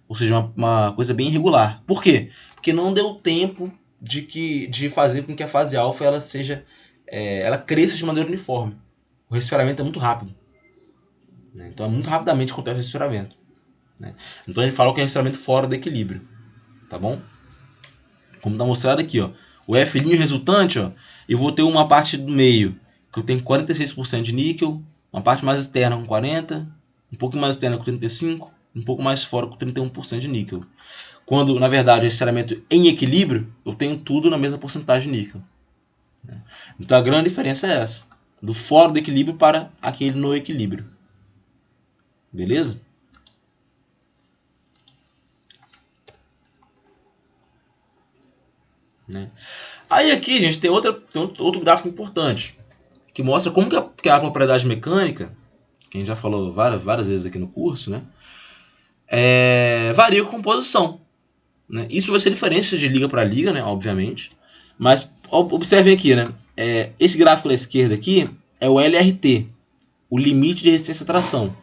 Ou seja, uma coisa bem irregular. Por quê? Porque não deu tempo de fazer com que a fase alfa ela seja ela cresça de maneira uniforme. O resfriamento é muito rápido, né? Então muito rapidamente acontece o resfriamento, né? Então ele fala que é resfriamento fora do equilíbrio, tá bom? Como está mostrado aqui, ó, o F' resultante, ó, eu vou ter uma parte do meio que eu tenho 46% de níquel, uma parte mais externa com 40%, um pouco mais externa com 35%, um pouco mais fora com 31% de níquel. Quando, na verdade, o resfriamento em equilíbrio, eu tenho tudo na mesma porcentagem de níquel. Então a grande diferença é essa, do fora do equilíbrio para aquele no equilíbrio. Beleza? Né? Aí aqui, gente, tem outro gráfico importante, que mostra como que a propriedade mecânica, que a gente já falou várias vezes aqui no curso, né, varia com composição. Né? Isso vai ser diferença de liga para liga, né, obviamente. Mas observem aqui, né, esse gráfico da esquerda aqui é o LRT, o limite de resistência à tração.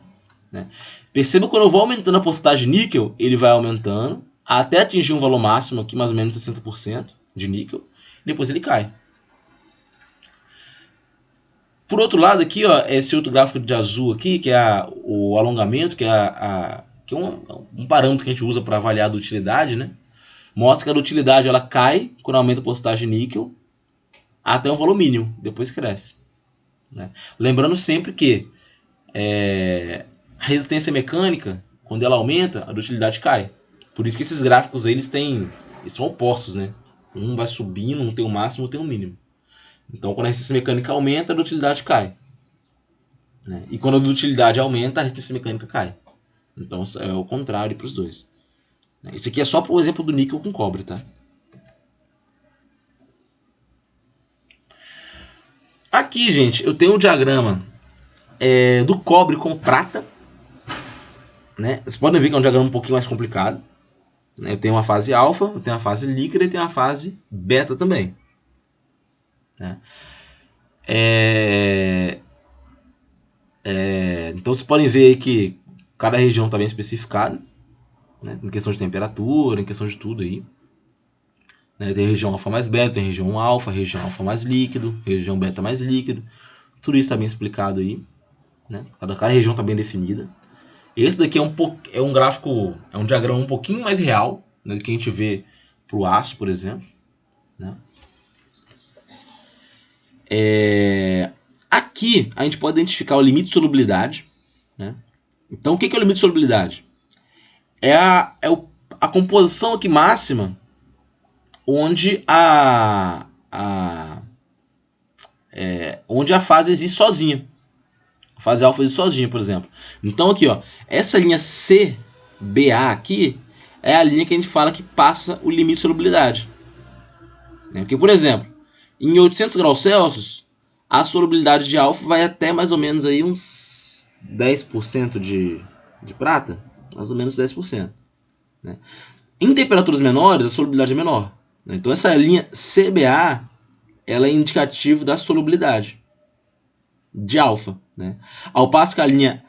Né? Perceba que quando eu vou aumentando a porcentagem de níquel, ele vai aumentando até atingir um valor máximo aqui, mais ou menos 60% de níquel, e depois ele cai. Por outro lado aqui, ó, esse outro gráfico de azul aqui, que é o alongamento, que é um parâmetro que a gente usa para avaliar a dutilidade, né? Mostra que a dutilidade ela cai quando aumenta a porcentagem de níquel até um valor mínimo, depois cresce. Né? Lembrando sempre que a resistência mecânica, quando ela aumenta, a dutilidade cai. Por isso que esses gráficos aí, eles são opostos, né? Um vai subindo, um tem o máximo, outro tem o mínimo. Então, quando a resistência mecânica aumenta, a dutilidade cai. Né? E quando a dutilidade aumenta, a resistência mecânica cai. Então, é o contrário para os dois. Esse aqui é só por exemplo do níquel com cobre, tá? Aqui, gente, eu tenho um diagrama do cobre com prata. Né? Vocês podem ver que é um diagrama um pouquinho mais complicado. Né? Eu tenho uma fase alfa, eu tenho uma fase líquida e tenho uma fase beta também. Né? Então vocês podem ver aí que cada região está bem especificada, né? Em questão de temperatura, em questão de tudo aí. Né? Tem região alfa mais beta, tem região alfa mais líquido, região beta mais líquido. Tudo isso está bem explicado aí. Né? Cada região está bem definida. Esse daqui é um gráfico, é um diagrama um pouquinho mais real, né, do que a gente vê para o aço, por exemplo. Né? Aqui a gente pode identificar o limite de solubilidade. Né? Então o que é o limite de solubilidade? É a composição aqui máxima onde onde a fase existe sozinha. A fase alfa existe sozinha, por exemplo. Então aqui, ó, essa linha CBA aqui é a linha que a gente fala que passa o limite de solubilidade. Porque, por exemplo, em 800 graus Celsius, a solubilidade de alfa vai até mais ou menos aí uns 10% de prata, mais ou menos 10%. Né? Em temperaturas menores, a solubilidade é menor. Né? Então essa linha CBA ela é indicativo da solubilidade de alfa. Né? Ao passo que a linha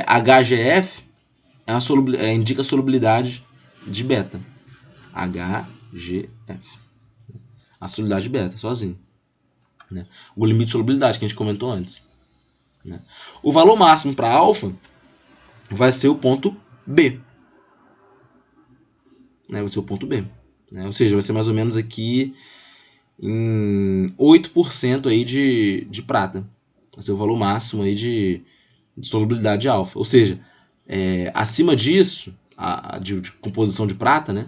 HGF indica a solubilidade de beta. HGF. A solubilidade de beta, sozinho. Né? O limite de solubilidade que a gente comentou antes. Né? O valor máximo para alfa vai ser o ponto B. Né? Vai ser o ponto B. Né? Ou seja, vai ser mais ou menos aqui em 8% aí de prata. Vai ser o valor máximo aí de solubilidade de alfa. Ou seja, acima disso, de composição de prata, né?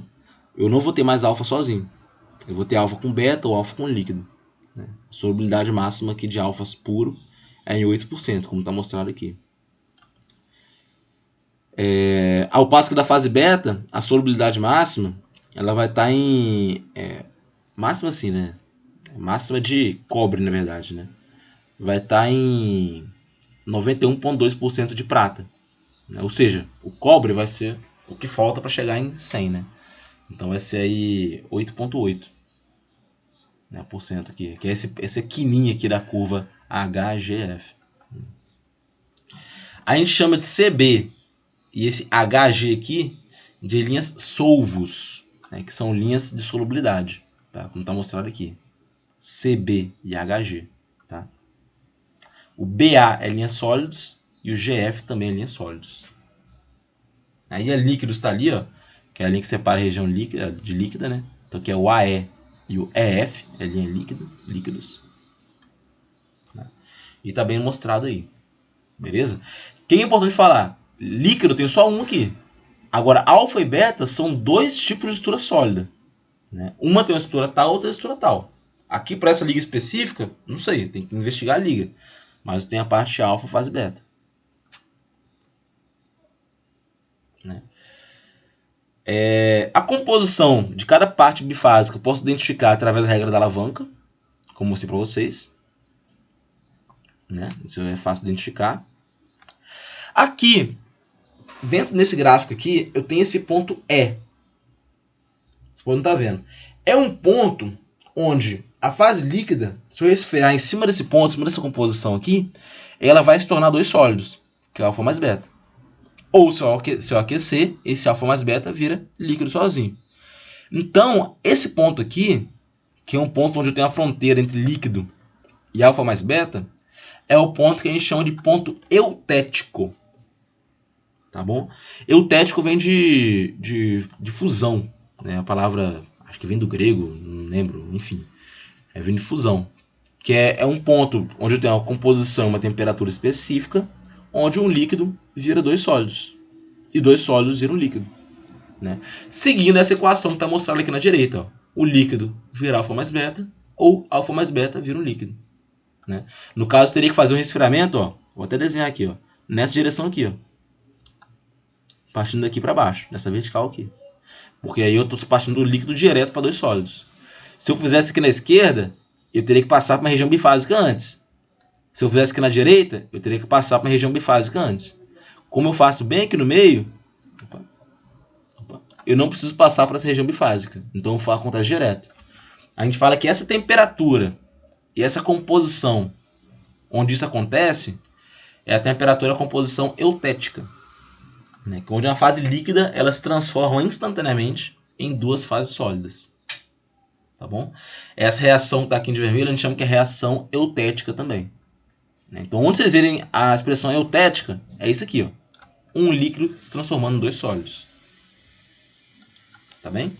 Eu não vou ter mais alfa sozinho. Eu vou ter alfa com beta ou alfa com líquido. Né? A solubilidade máxima aqui de alfa puro é em 8%, como está mostrado aqui. Ao passo que da fase beta, a solubilidade máxima ela vai estar em... máxima assim, né? Máxima de cobre, na verdade, né? Vai estar em 91,2% de prata. Né? Ou seja, o cobre vai ser o que falta para chegar em 100, né? Então vai ser aí 8,8%. Né, por cento aqui, que é esse quininho aqui da curva HGF. A gente chama de CB e esse HG aqui de linhas solvos, né, que são linhas de solubilidade, tá? Como está mostrado aqui. CB e HG. Tá? O BA é linhas sólidos e o GF também é linhas sólidos. Aí a líquidos está ali, ó, que é a linha que separa a região líquida de líquida, né? Então aqui é o AE e o EF, é linha líquida, líquidos. Né? E está bem mostrado aí. Beleza? O que é importante falar? Líquido tem só um aqui. Agora, alfa e beta são dois tipos de estrutura sólida. Né? Uma tem uma estrutura tal, outra tem uma estrutura tal. Aqui, para essa liga específica, não sei, tem que investigar a liga. Mas tem a parte alfa, fase beta. Né? A composição de cada parte bifásica eu posso identificar através da regra da alavanca, como mostrei para vocês. Né? Isso é fácil de identificar. Aqui, dentro desse gráfico aqui, eu tenho esse ponto E. Você pode não estar vendo. É um ponto onde a fase líquida, se eu resfriar em cima desse ponto, em cima dessa composição aqui, ela vai se tornar dois sólidos, que é alfa mais beta. Ou se eu aquecer, esse alfa mais beta vira líquido sozinho. Então, esse ponto aqui, que é um ponto onde eu tenho a fronteira entre líquido e alfa mais beta, é o ponto que a gente chama de ponto eutético. Tá bom? Eutético vem de fusão. Né? A palavra, acho que vem do grego, não lembro, enfim. Vem de fusão. Que é um ponto onde eu tenho uma composição, uma temperatura específica, onde um líquido vira dois sólidos. E dois sólidos viram líquido. Né? Seguindo essa equação que está mostrada aqui na direita. Ó. O líquido vira alfa mais beta, ou alfa mais beta vira um líquido. Né? No caso, eu teria que fazer um resfriamento, ó, vou até desenhar aqui, ó, nessa direção aqui. Ó, partindo daqui para baixo, nessa vertical aqui. Porque aí eu estou partindo do líquido direto para dois sólidos. Se eu fizesse aqui na esquerda, eu teria que passar para uma região bifásica antes. Se eu fizesse aqui na direita, eu teria que passar para uma região bifásica antes. Como eu faço bem aqui no meio, eu não preciso passar para essa região bifásica. Então acontece direto. A gente fala que essa temperatura e essa composição onde isso acontece é a temperatura e a composição eutética. Né? Onde na fase líquida elas se transformam instantaneamente em duas fases sólidas. Tá bom? Essa reação que está aqui de vermelho a gente chama que é reação eutética também. Então, onde vocês verem a expressão eutética, é isso aqui. Ó. Um líquido se transformando em dois sólidos. Tá bem?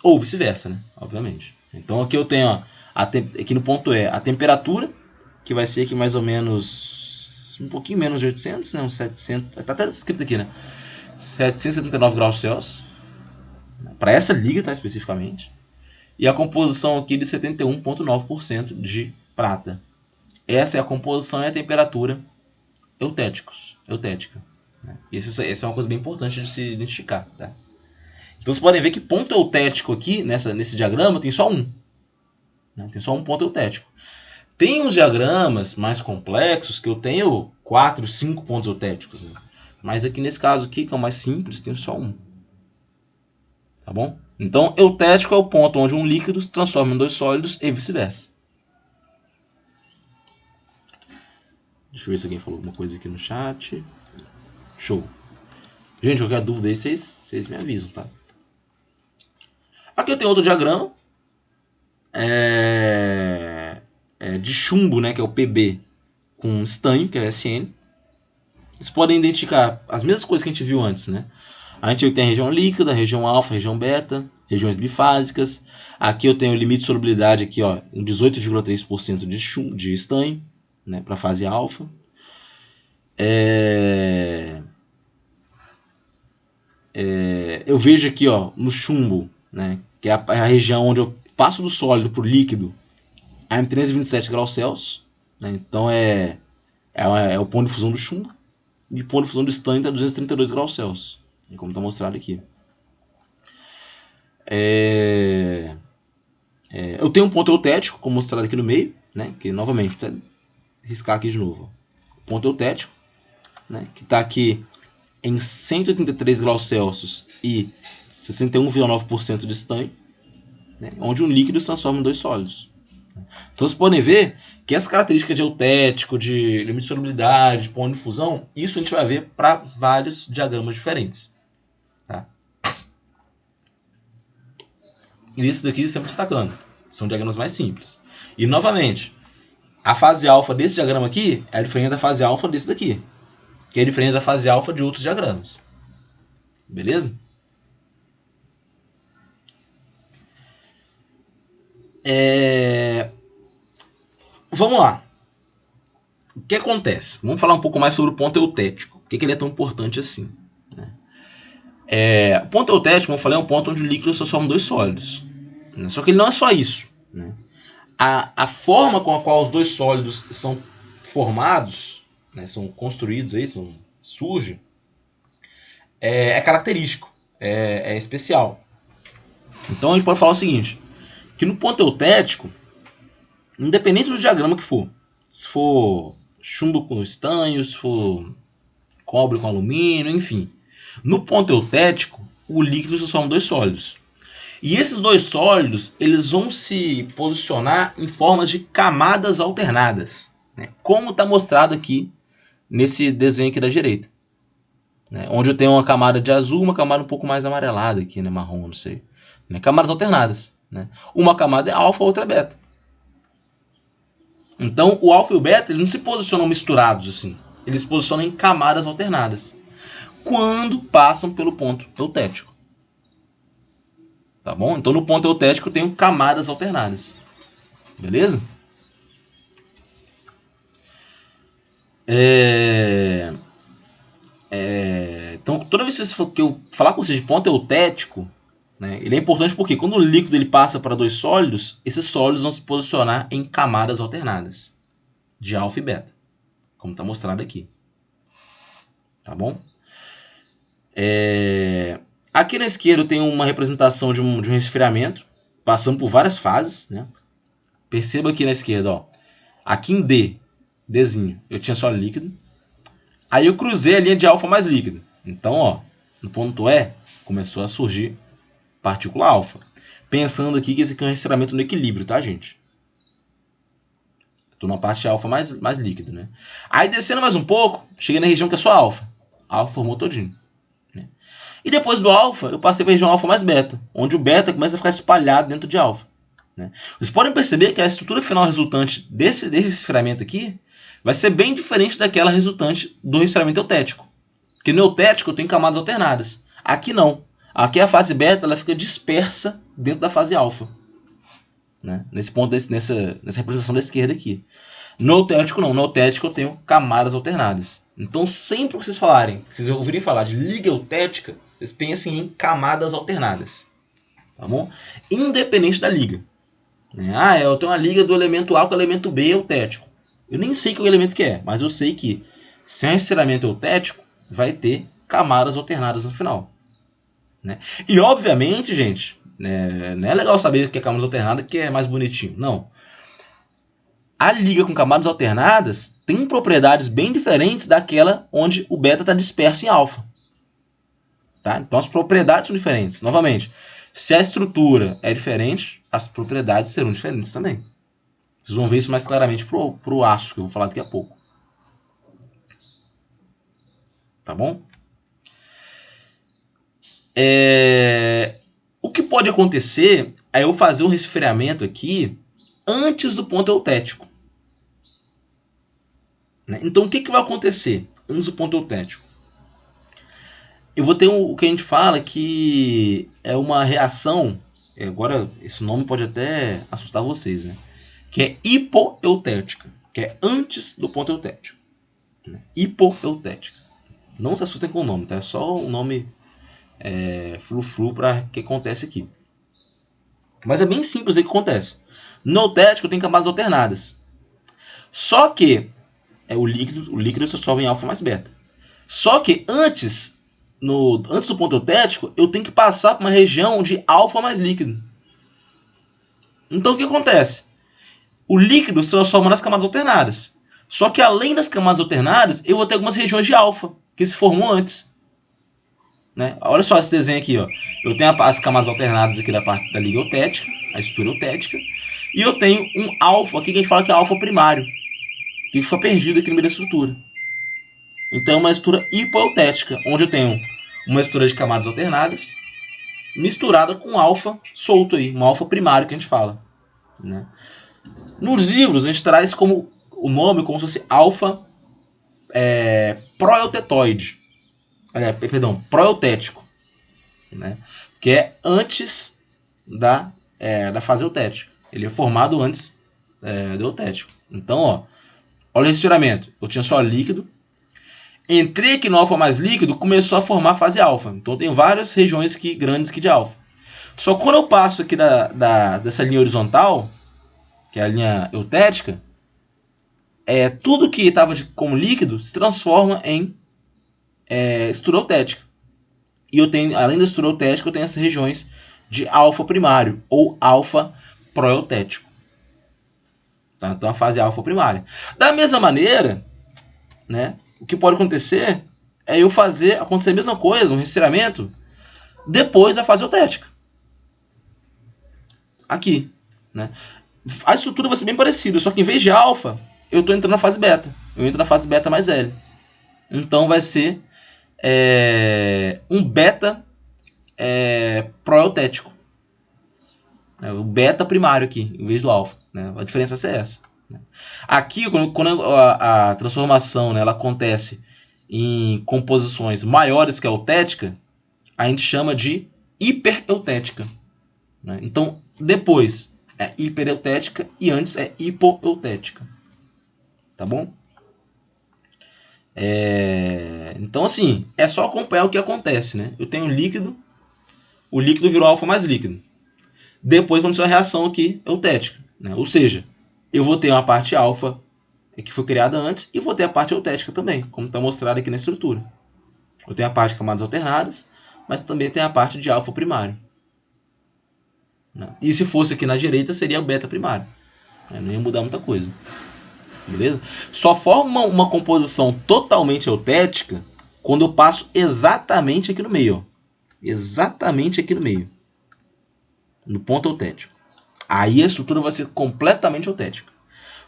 Ou vice-versa, né? Obviamente. Então, aqui eu tenho, ó, aqui no ponto E, a temperatura, que vai ser aqui mais ou menos um pouquinho menos de 800, né? Uns 700, tá até escrito aqui, né? 779 graus Celsius. para essa liga, tá, especificamente. E a composição aqui de 71,9% de prata. Essa é a composição e a temperatura eutética. Isso é uma coisa bem importante de se identificar. Tá? Então vocês podem ver que ponto eutético aqui, nesse diagrama, tem só um. Né? Tem só um ponto eutético. Tem uns diagramas mais complexos que eu tenho 4, 5 pontos eutéticos. Né? Mas aqui nesse caso aqui, que é o mais simples, tem só um. Tá bom? Então, eutético é o ponto onde um líquido se transforma em dois sólidos e vice-versa. Deixa eu ver se alguém falou alguma coisa aqui no chat. Show. Gente, qualquer dúvida aí, vocês me avisam, tá? Aqui eu tenho outro diagrama. De chumbo, né, que é o PB, com estanho, que é SN. Vocês podem identificar as mesmas coisas que a gente viu antes, né? A gente tem a região líquida, a região alfa, a região beta, regiões bifásicas. Aqui eu tenho o limite de solubilidade aqui, ó, em 18,3% de estanho, né, para a fase alfa. Eu vejo aqui, ó, no chumbo, né, que é a região onde eu passo do sólido para o líquido, a 327 graus Celsius. Né, então é o ponto de fusão do chumbo. E o ponto de fusão do estanho está a 232 graus Celsius. Como está mostrado aqui. Eu tenho um ponto eutético, como mostrado aqui no meio, né? Que novamente, vou riscar aqui de novo. Ponto eutético, né? Que está aqui em 183 graus Celsius e 61,9% de estanho, né? Onde um líquido se transforma em dois sólidos. Então vocês podem ver que essa característica de eutético, de limite de solubilidade, de ponto de fusão, isso a gente vai ver para vários diagramas diferentes. Tá? E esses daqui sempre destacando. São diagramas mais simples. E novamente, a fase alfa desse diagrama aqui é diferente da fase alfa desse daqui. Que é diferente da fase alfa de outros diagramas. Beleza? Vamos lá. O que acontece? Vamos falar um pouco mais sobre o ponto eutético. Por que ele é tão importante assim? Né? O ponto eutético, como eu falei, é um ponto onde o líquido se transforma em dois sólidos. Né? Só que ele não é só isso. Né? A forma com a qual os dois sólidos são formados, né, são construídos, aí, surge, é característico, é especial. Então a gente pode falar o seguinte, que no ponto eutético, independente do diagrama que for, se for chumbo com estanho, se for cobre com alumínio, enfim, no ponto eutético, o líquido se transforma em dois sólidos. E esses dois sólidos, eles vão se posicionar em formas de camadas alternadas, né? Como está mostrado aqui nesse desenho aqui da direita. Né? Onde eu tenho uma camada de azul, uma camada um pouco mais amarelada aqui, né? Marrom, não sei. Né? Camadas alternadas. Né? Uma camada é alfa, a outra é beta. Então, o alfa e o beta, eles não se posicionam misturados assim. Eles se posicionam em camadas alternadas. Quando passam pelo ponto eutético. Tá bom? Então, no ponto eutético, eu tenho camadas alternadas. Beleza? Então, toda vez que eu falar com vocês de ponto eutético, né, ele é importante porque quando o líquido ele passa para dois sólidos, esses sólidos vão se posicionar em camadas alternadas, de alfa e beta, como está mostrado aqui. Tá bom? Aqui na esquerda eu tenho uma representação de um resfriamento, passando por várias fases. Né? Perceba aqui na esquerda, ó, aqui em Dzinho, eu tinha só líquido. Aí eu cruzei a linha de alfa mais líquido. Então, ó, no ponto E, começou a surgir partícula alfa. Pensando aqui que esse aqui é um resfriamento no equilíbrio, tá, gente? Estou na parte alfa mais líquido, né? Aí descendo mais um pouco, cheguei na região que é só alfa. Alfa formou todinho. Né? E depois do alfa, eu passei para a região alfa mais beta, onde o beta começa a ficar espalhado dentro de alfa. Né? Vocês podem perceber que a estrutura final resultante desse resfriamento aqui vai ser bem diferente daquela resultante do resfriamento eutético. Porque no eutético eu tenho camadas alternadas. Aqui não. Aqui a fase beta ela fica dispersa dentro da fase alfa. Né? Nesse ponto, nessa representação da esquerda aqui. No eutético não. No eutético eu tenho camadas alternadas. Então sempre que vocês falarem, que vocês ouvirem falar de liga eutética, vocês pensem em camadas alternadas. tá bom? Independente da liga. Ah, eu tenho uma liga do elemento A com o elemento B eutético. Eu nem sei qual elemento que é, mas eu sei que se é um rastreamento eutético, vai ter camadas alternadas no final. Né? E obviamente, gente, não é legal saber que é camadas alternadas que é mais bonitinho. Não. A liga com camadas alternadas tem propriedades bem diferentes daquela onde o beta está disperso em alfa. Tá? Então as propriedades são diferentes. Novamente, se a estrutura é diferente, as propriedades serão diferentes também. Vocês vão ver isso mais claramente pro aço, que eu vou falar daqui a pouco. Tá bom? O que pode acontecer é eu fazer um resfriamento aqui antes do ponto eutético. Então o que vai acontecer antes do ponto eutético? Eu vou ter o que a gente fala que é uma reação. Agora, esse nome pode até assustar vocês, né? Que é hipoeutética, que é antes do ponto eutético. Hipoeutética. Não se assustem com o nome, tá? É só o nome frufru para o que acontece aqui. Mas é bem simples o que acontece. No eutético tem camadas alternadas. Só que o líquido se sobe em alfa mais beta. Só que antes do ponto eutético, eu tenho que passar por uma região de alfa mais líquido. Então o que acontece? O líquido se transforma nas camadas alternadas. Só que além das camadas alternadas, eu vou ter algumas regiões de alfa que se formam antes. Né? Olha só esse desenho aqui. Ó. Eu tenho as camadas alternadas aqui da parte da liga eutética, a estrutura eutética. E eu tenho um alfa aqui que a gente fala que é alfa primário, que fica perdido aqui no meio da estrutura. Então é uma estrutura hipoeutética, onde eu tenho uma estrutura de camadas alternadas misturada com alfa solto aí, um alfa primário que a gente fala. Né? Nos livros a gente traz como o nome como se fosse alfa proeutetoide. Perdão, proeutético. Né? Que é antes da fase eutética. Ele é formado antes do eutético. Então, olha o rastreamento. Eu tinha só líquido. Entrei aqui no alfa mais líquido, começou a formar a fase alfa. Então tem várias regiões grandes aqui de alfa. Só quando eu passo aqui dessa linha horizontal, que é a linha eutética, tudo que estava como líquido se transforma em estrutura eutética. E eu tenho, além da estrutura eutética, eu tenho essas regiões de alfa primário ou alfa proeutético. Tá? Então a fase alfa primária. Da mesma maneira, né, o que pode acontecer é eu acontecer a mesma coisa, um rastreamento, depois da fase eutética. Aqui. Né? A estrutura vai ser bem parecida, só que em vez de alfa, eu estou entrando na fase beta. Eu entro na fase beta mais L. Então vai ser um beta proeutético. O beta primário aqui, em vez do alfa. Né? A diferença vai ser essa. Aqui, quando a transformação, né, ela acontece em composições maiores que a eutética, a gente chama de hipereutética. Né? Então, depois é hipereutética e antes é hipoeutética. Tá bom? Então, assim, é só acompanhar o que acontece. Né? Eu tenho líquido, o líquido virou alfa mais líquido. Depois aconteceu a reação aqui eutética. Né? Ou seja, eu vou ter uma parte alfa que foi criada antes e vou ter a parte eutética também, como está mostrado aqui na estrutura. Eu tenho a parte de camadas alternadas, mas também tem a parte de alfa primário. E se fosse aqui na direita, seria o beta primário. Não ia mudar muita coisa. Beleza? Só forma uma composição totalmente eutética quando eu passo exatamente aqui no meio. Ó. Exatamente aqui no meio. No ponto eutético. Aí a estrutura vai ser completamente eutética.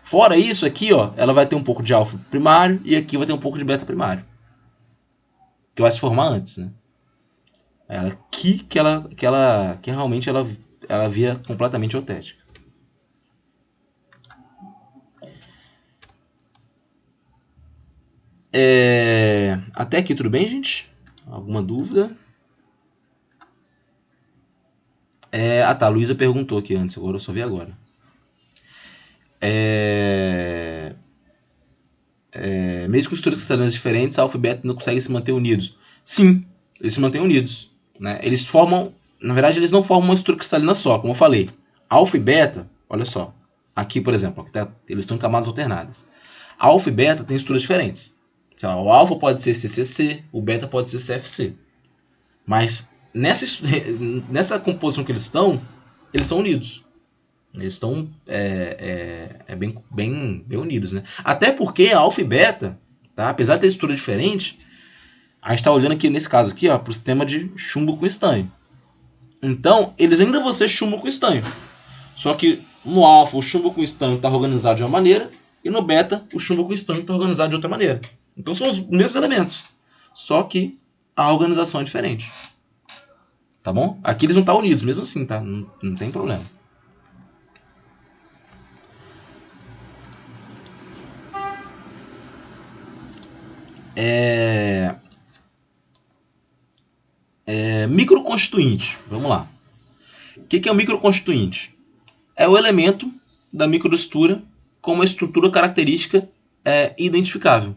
Fora isso aqui, ó, ela vai ter um pouco de alfa primário e aqui vai ter um pouco de beta primário. Que vai se formar antes, né? Aqui que realmente ela via completamente eutética. Até aqui tudo bem, gente? Alguma dúvida? Tá, a Luísa perguntou aqui antes, agora eu só vi agora. Mesmo com estruturas cristalinas diferentes, alfa e beta não conseguem se manter unidos. Sim, eles se mantêm unidos. Né? Eles formam na verdade, eles não formam uma estrutura cristalina só, como eu falei. Alfa e beta, olha só. Aqui, por exemplo, aqui eles estão em camadas alternadas. Alfa e beta têm estruturas diferentes. Sei lá, o alfa pode ser CCC, o beta pode ser CFC. Mas nessa composição que eles estão unidos. Eles estão bem unidos, né? Até porque a alfa e beta, tá? Apesar de ter estrutura diferente, a gente está olhando aqui nesse caso aqui, para o sistema de chumbo com estanho. Então, eles ainda vão ser chumbo com estanho. Só que no alfa o chumbo com estanho está organizado de uma maneira e no beta o chumbo com estanho está organizado de outra maneira. Então são os mesmos elementos, só que a organização é diferente. Tá bom? Aqui eles não estão unidos, mesmo assim, tá? Não tem problema. Microconstituinte. Vamos lá. O que é o microconstituinte? É o elemento da microestrutura com uma estrutura característica identificável.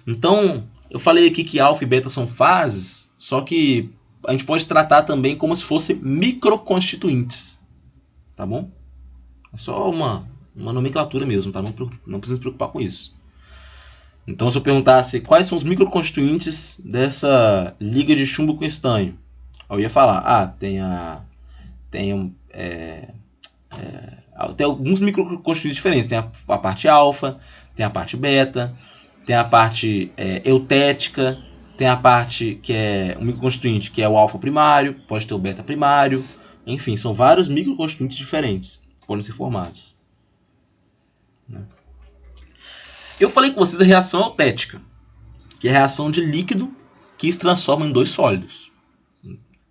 Então, eu falei aqui que alfa e beta são fases, só que a gente pode tratar também como se fossem microconstituintes. Tá bom? É só uma nomenclatura mesmo, tá? Não precisa se preocupar com isso. Então, se eu perguntasse quais são os microconstituintes dessa liga de chumbo com estanho, eu ia falar, tem alguns microconstituintes diferentes. Tem a parte alfa, tem a parte beta, tem a parte eutética, tem a parte que é um microconstituinte que é o alfa primário, pode ter o beta primário. Enfim, são vários microconstituintes diferentes que podem ser formados. Eu falei com vocês da reação eutética, que é a reação de líquido que se transforma em dois sólidos,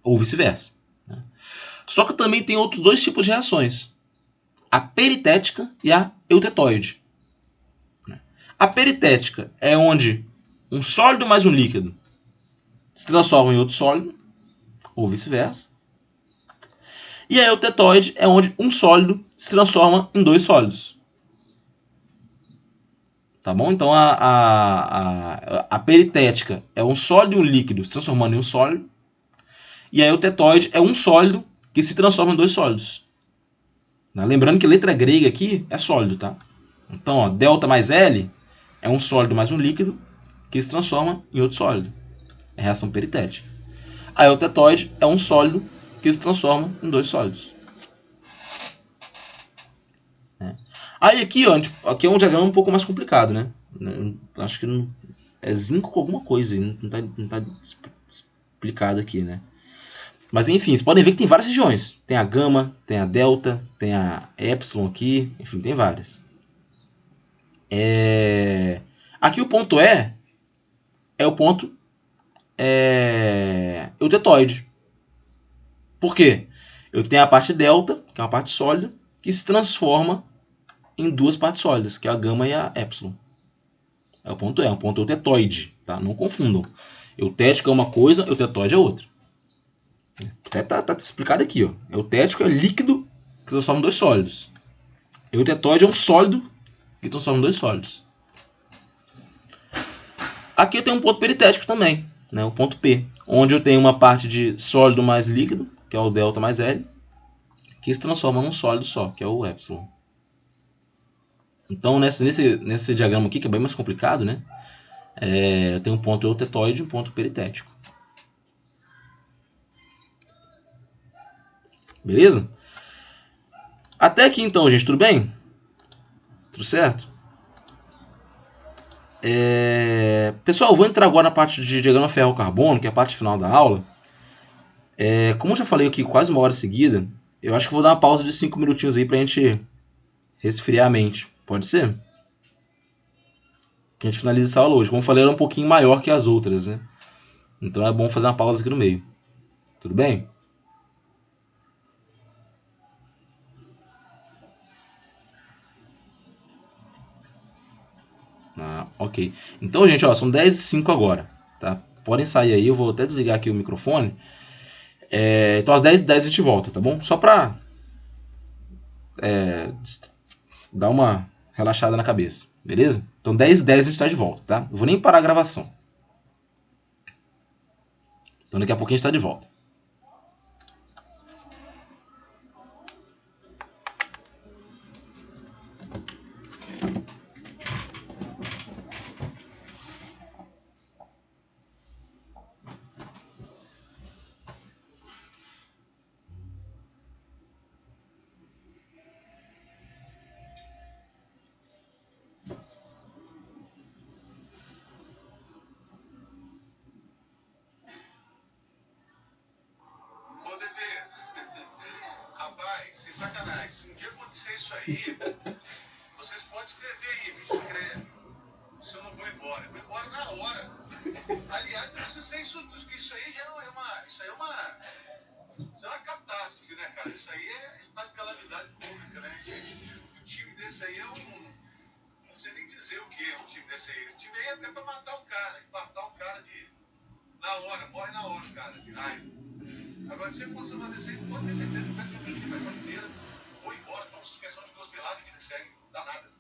ou vice-versa. Só que também tem outros dois tipos de reações, a peritética e a eutetóide. A peritética é onde um sólido mais um líquido se transforma em outro sólido, ou vice-versa. E a eutetóide é onde um sólido se transforma em dois sólidos. Tá bom? Então a peritética é um sólido e um líquido se transformando em um sólido. E a eutetóide é um sólido que se transforma em dois sólidos. Lembrando que a letra grega aqui é sólido, tá? Então, ó, delta mais L é um sólido mais um líquido que se transforma em outro sólido. É reação peritética. A eutetóide é um sólido que se transforma em dois sólidos. Aí aqui, ó, aqui é um diagrama um pouco mais complicado, né? Acho que não, é zinco com alguma coisa, não tá explicado aqui, né? Mas enfim, vocês podem ver que tem várias regiões. Tem a gama, tem a delta, tem a epsilon aqui, enfim, tem várias. Aqui o ponto é o ponto eutetóide. Por quê? Eu tenho a parte delta, que é uma parte sólida, que se transforma em duas partes sólidas, que é a gama e a epsilon. É um ponto eutetóide, tá? Não confundam. Eutético é uma coisa, eutetóide é outra. Tá explicado aqui, ó. Eutético é líquido que se transforma em dois sólidos. Eutetóide é um sólido que se transforma em dois sólidos. Aqui eu tenho um ponto peritético também, né? O ponto P, onde eu tenho uma parte de sólido mais líquido, que é o delta mais L, que se transforma num sólido só, que é o epsilon. Então, nesse diagrama aqui, que é bem mais complicado, né? Eu tenho um ponto eutetóide e um ponto peritético. Beleza? Até aqui, então, gente, tudo bem? Tudo certo? Pessoal, eu vou entrar agora na parte de diagrama ferro-carbono, que é a parte final da aula. Como eu já falei aqui quase uma hora seguida, eu acho que vou dar uma pausa de 5 minutinhos aí pra gente resfriar a mente. Pode ser? Que a gente finalize essa aula hoje. Como eu falei, ela é um pouquinho maior que as outras, né? Então é bom fazer uma pausa aqui no meio. Tudo bem? Ok. Então, gente, ó, são 10h05 agora, tá? Podem sair aí, eu vou até desligar aqui o microfone. Então às 10h10 a gente volta, tá bom? Só pra dar uma relaxada na cabeça, beleza? Então 10h10 a gente tá de volta, tá? Não vou nem parar a gravação. Então daqui a pouquinho a gente tá de volta. aí, vocês podem escrever aí, me escreve. Se eu não vou embora. Eu vou embora na hora. Aliás, não precisa ser isso aí já é uma. Isso é uma catástrofe, né, cara? Isso aí é estado de calamidade pública, né? Um time desse aí é um. Não sei nem dizer o que é um time desse aí. O time aí é pra matar o cara, matar o cara de. Na hora, morre na hora o cara, de raiva. Agora, se acontecer uma desse aí, pode ter certeza que vai ter um time, vai pra inteira. Vou embora, tomo suspensão de 2 peladas, vida que segue, não dá nada.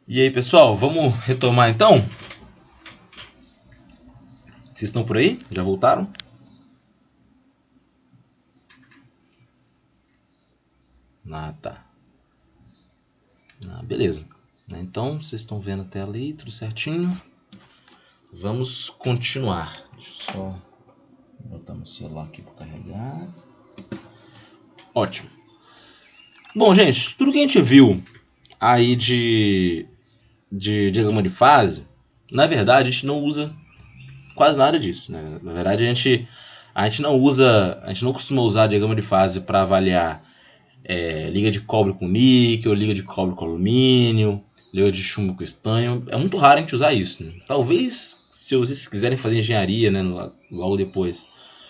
E aí, pessoal, vamos retomar então? Vocês estão por aí? Já voltaram? Ah, tá. Beleza. Então, vocês estão vendo a tela aí, tudo certinho. Vamos continuar. Deixa eu só botar meu celular aqui para carregar. Ótimo. Bom, gente, tudo que a gente viu aí de diagrama de fase, na verdade, a gente não usa quase nada disso, né? Na verdade, a gente não costuma usar diagrama de fase para avaliar liga de cobre com níquel, liga de cobre com alumínio, liga de chumbo com estanho. É muito raro a gente usar isso, né? Talvez, se vocês quiserem fazer engenharia, né, logo depois,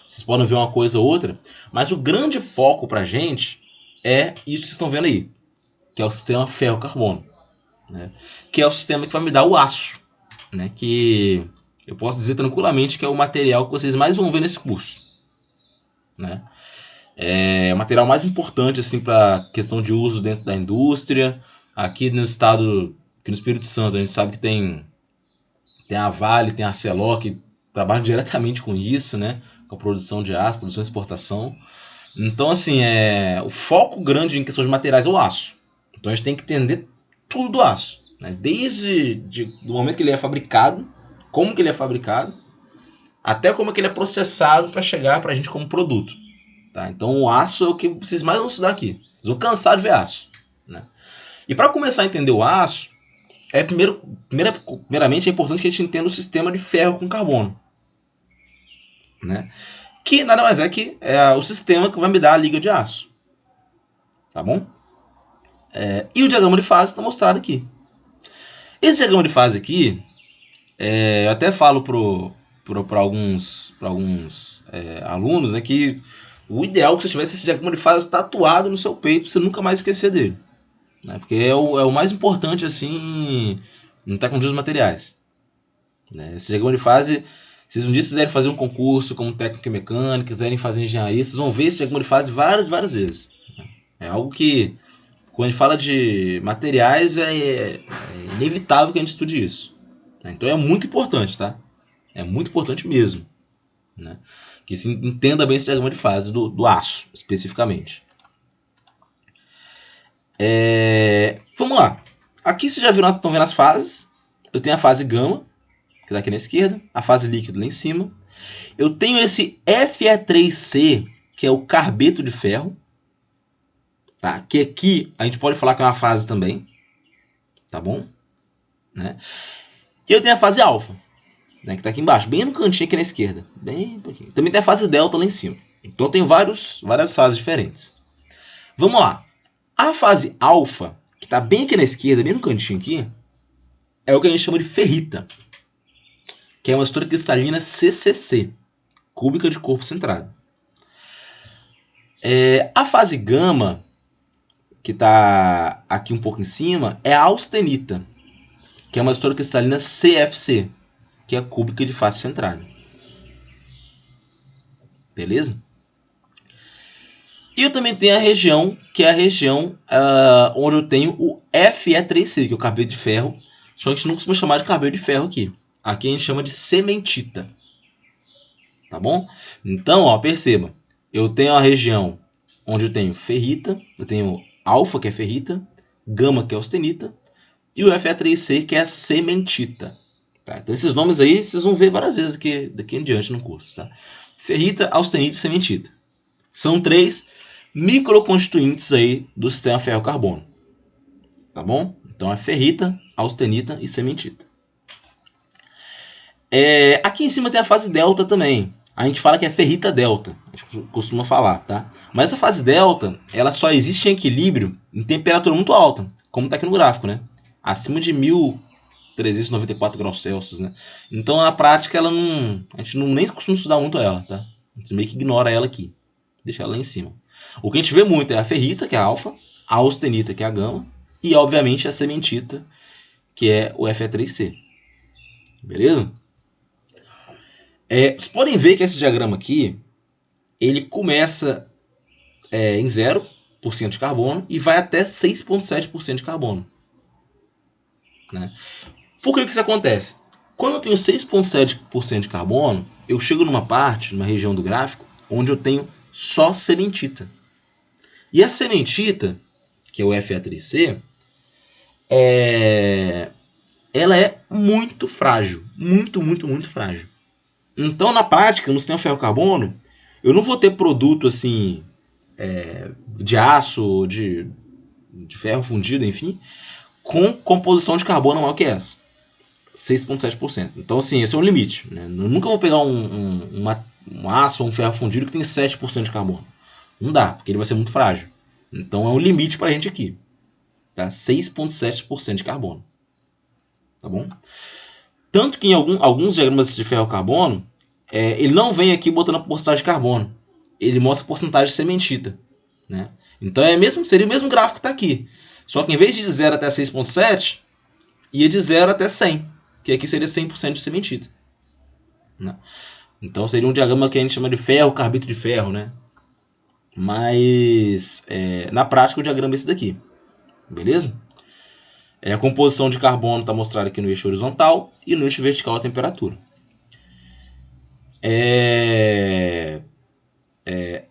vocês podem ver uma coisa ou outra, mas o grande foco pra gente é isso que vocês estão vendo aí, que é o sistema ferro-carbono, né? Que é o sistema que vai me dar o aço, né? Que eu posso dizer tranquilamente que é o material que vocês mais vão ver nesse curso, né? É o material mais importante assim para questão de uso dentro da indústria. Aqui no estado, aqui no Espírito Santo, a gente sabe que tem a Vale, tem a Arcelor que trabalham diretamente com isso, né? Com a produção de aço, produção e exportação. Então, assim, o foco grande em questões de materiais é o aço. Então a gente tem que entender tudo do aço, né? Desde do momento que ele é fabricado, como que ele é fabricado, até como que ele é processado para chegar para a gente como produto. Tá? Então o aço é o que vocês mais vão estudar aqui. Vocês vão cansar de ver aço, né? E para começar a entender o aço, primeiramente é importante que a gente entenda o sistema de ferro com carbono, né? Que nada mais é que o sistema que vai me dar a liga de aço. Tá bom? E o diagrama de fase está mostrado aqui. Esse diagrama de fase aqui, eu até falo para alguns alunos, né, que o ideal é que você tivesse esse diagrama de fase tatuado no seu peito para você nunca mais esquecer dele, né? Porque é o mais importante assim não tá com os materiais, né? Esse diagrama de fase, se um dia vocês quiserem fazer um concurso como técnico em mecânica, quiserem fazer engenharia, vocês vão ver esse diagrama de fase várias vezes. É algo que, quando a gente fala de materiais, é inevitável que a gente estude isso, né? Então é muito importante, tá? É muito importante mesmo, né? Que se entenda bem esse diagrama de fase do aço, especificamente. Vamos lá. Aqui vocês já viram, estão vendo as fases. Eu tenho a fase gama, que está aqui na esquerda, a fase líquido lá em cima. Eu tenho esse Fe3C, que é o carbeto de ferro, tá? Que aqui a gente pode falar que é uma fase também, tá bom? Né? E eu tenho a fase alfa, né, que está aqui embaixo, bem no cantinho aqui na esquerda, bem um pouquinho. Também tem a fase delta lá em cima. Então tem várias fases diferentes. Vamos lá. A fase alfa, que está bem aqui na esquerda, bem no cantinho aqui, é o que a gente chama de ferrita, que é uma estrutura cristalina CCC, cúbica de corpo centrado. A fase gama, que está aqui um pouco em cima, é a austenita, que é uma estrutura cristalina CFC, que é a cúbica de face centrada. Beleza? E eu também tenho a região, que é a região onde eu tenho o Fe3C, que é o carbeto de ferro. Só que a gente não costuma chamar de carbeto de ferro aqui. Aqui a gente chama de cementita. Tá bom? Então, ó, perceba. Eu tenho a região onde eu tenho ferrita, eu tenho alfa, que é ferrita, gama, que é austenita, e o Fe3C, que é a cementita. Tá? Então esses nomes aí vocês vão ver várias vezes aqui, daqui em diante no curso. Tá? Ferrita, austenita e cementita. São 3 microconstituintes aí do sistema ferro-carbono. Tá bom? Então é ferrita, austenita e cementita. Aqui em cima tem a fase delta também. A gente fala que é ferrita delta, a gente costuma falar, tá? Mas essa fase delta, ela só existe em equilíbrio em temperatura muito alta, como está aqui no gráfico, né? Acima de 1394 graus Celsius, né? Então na prática ela não, a gente não nem costuma estudar muito ela, tá? A gente meio que ignora ela aqui, deixa ela lá em cima. O que a gente vê muito é a ferrita, que é a alfa, a austenita, que é a gama, e obviamente a cementita, que é o Fe3C. Beleza? Vocês podem ver que esse diagrama aqui, ele começa em 0% de carbono e vai até 6,7% de carbono. né? Por que isso acontece? Quando eu tenho 6,7% de carbono, eu chego numa parte, numa região do gráfico, onde eu tenho só sementita. E a sementita, que é o Fa3C, ela é muito frágil. Muito, muito, muito frágil. Então, na prática, no sistema ferro-carbono, eu não vou ter produto assim de aço, de ferro fundido, enfim, com composição de carbono maior que essa. 6,7%. Então, assim, esse é o limite. Né? Eu nunca vou pegar um aço ou um ferro fundido que tem 7% de carbono. Não dá, porque ele vai ser muito frágil. Então, é um limite pra gente aqui. Tá? 6,7% de carbono. Tá bom? Tanto que em alguns diagramas de ferro-carbono, ele não vem aqui botando a porcentagem de carbono. Ele mostra a porcentagem de sementita. Né? Então, seria o mesmo gráfico que está aqui. Só que em vez de 0 até 6,7, ia de 0 até 100. Que aqui seria 100% de sementita. Né? Então seria um diagrama que a gente chama de ferro, carbeto de ferro, né? Mas na prática o diagrama é esse daqui. Beleza? A composição de carbono está mostrada aqui no eixo horizontal e no eixo vertical a temperatura.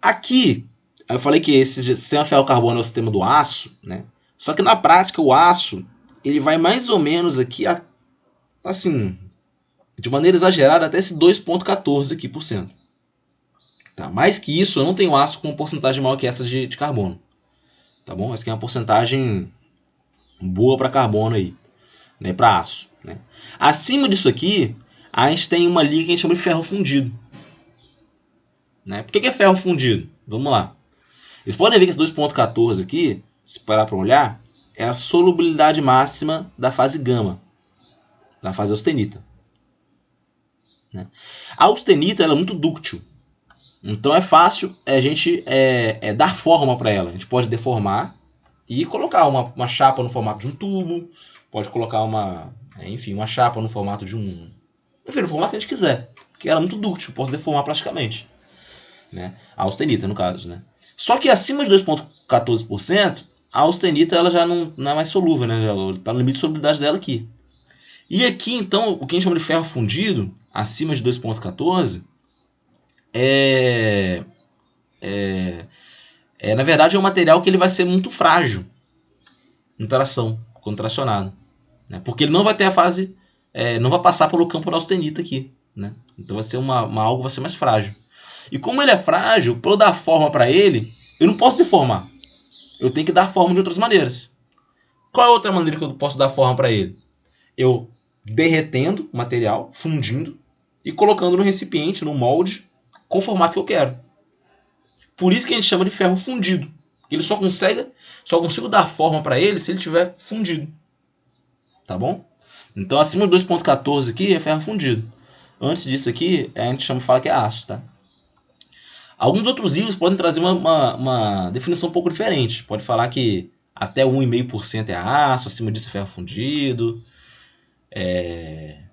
Aqui, eu falei que esse sistema ferro-carbono é o sistema do aço, né? Só que na prática o aço ele vai mais ou menos aqui, assim, de maneira exagerada, até esse 2,14 aqui por cento. Tá? Mais que isso, eu não tenho aço com porcentagem maior que essa de carbono. Tá bom? Essa aqui é uma porcentagem boa para carbono aí, né? Para aço. Né? Acima disso aqui, a gente tem uma liga que a gente chama de ferro fundido. Né? Por que é ferro fundido? Vamos lá. Vocês podem ver que esse 2,14 aqui, se parar para olhar, é a solubilidade máxima da fase gama, da fase austenita. Né? A austenita ela é muito dúctil. Então é fácil a gente dar forma para ela. A gente pode deformar e colocar uma chapa no formato de um tubo, pode colocar uma chapa no formato de um... Enfim, no formato que a gente quiser. Porque ela é muito dúctil, posso deformar plasticamente. Né? A austenita, no caso. Né? Só que acima de 2,14%, a austenita ela já não é mais solúvel. Né? Está no limite de solubilidade dela aqui. E aqui, então, o que a gente chama de ferro fundido, acima de 2,14%, na verdade é um material que ele vai ser muito frágil em tração, quando tracionado. Né? Porque ele não vai ter a fase, não vai passar pelo campo da austenita aqui. Né? Então vai ser algo vai ser mais frágil. E como ele é frágil, para eu dar forma para ele, eu não posso deformar. Eu tenho que dar forma de outras maneiras. Qual é a outra maneira que eu posso dar forma para ele? Eu derretendo o material, fundindo, e colocando no recipiente, no molde, com o formato que eu quero. Por isso que a gente chama de ferro fundido. Ele só consigo dar forma para ele se ele tiver fundido. Tá bom? Então acima de 2,14 aqui é ferro fundido. Antes disso aqui, a gente fala que é aço, tá? Alguns outros livros podem trazer uma definição um pouco diferente. Pode falar que até 1,5% é aço, acima disso é ferro fundido.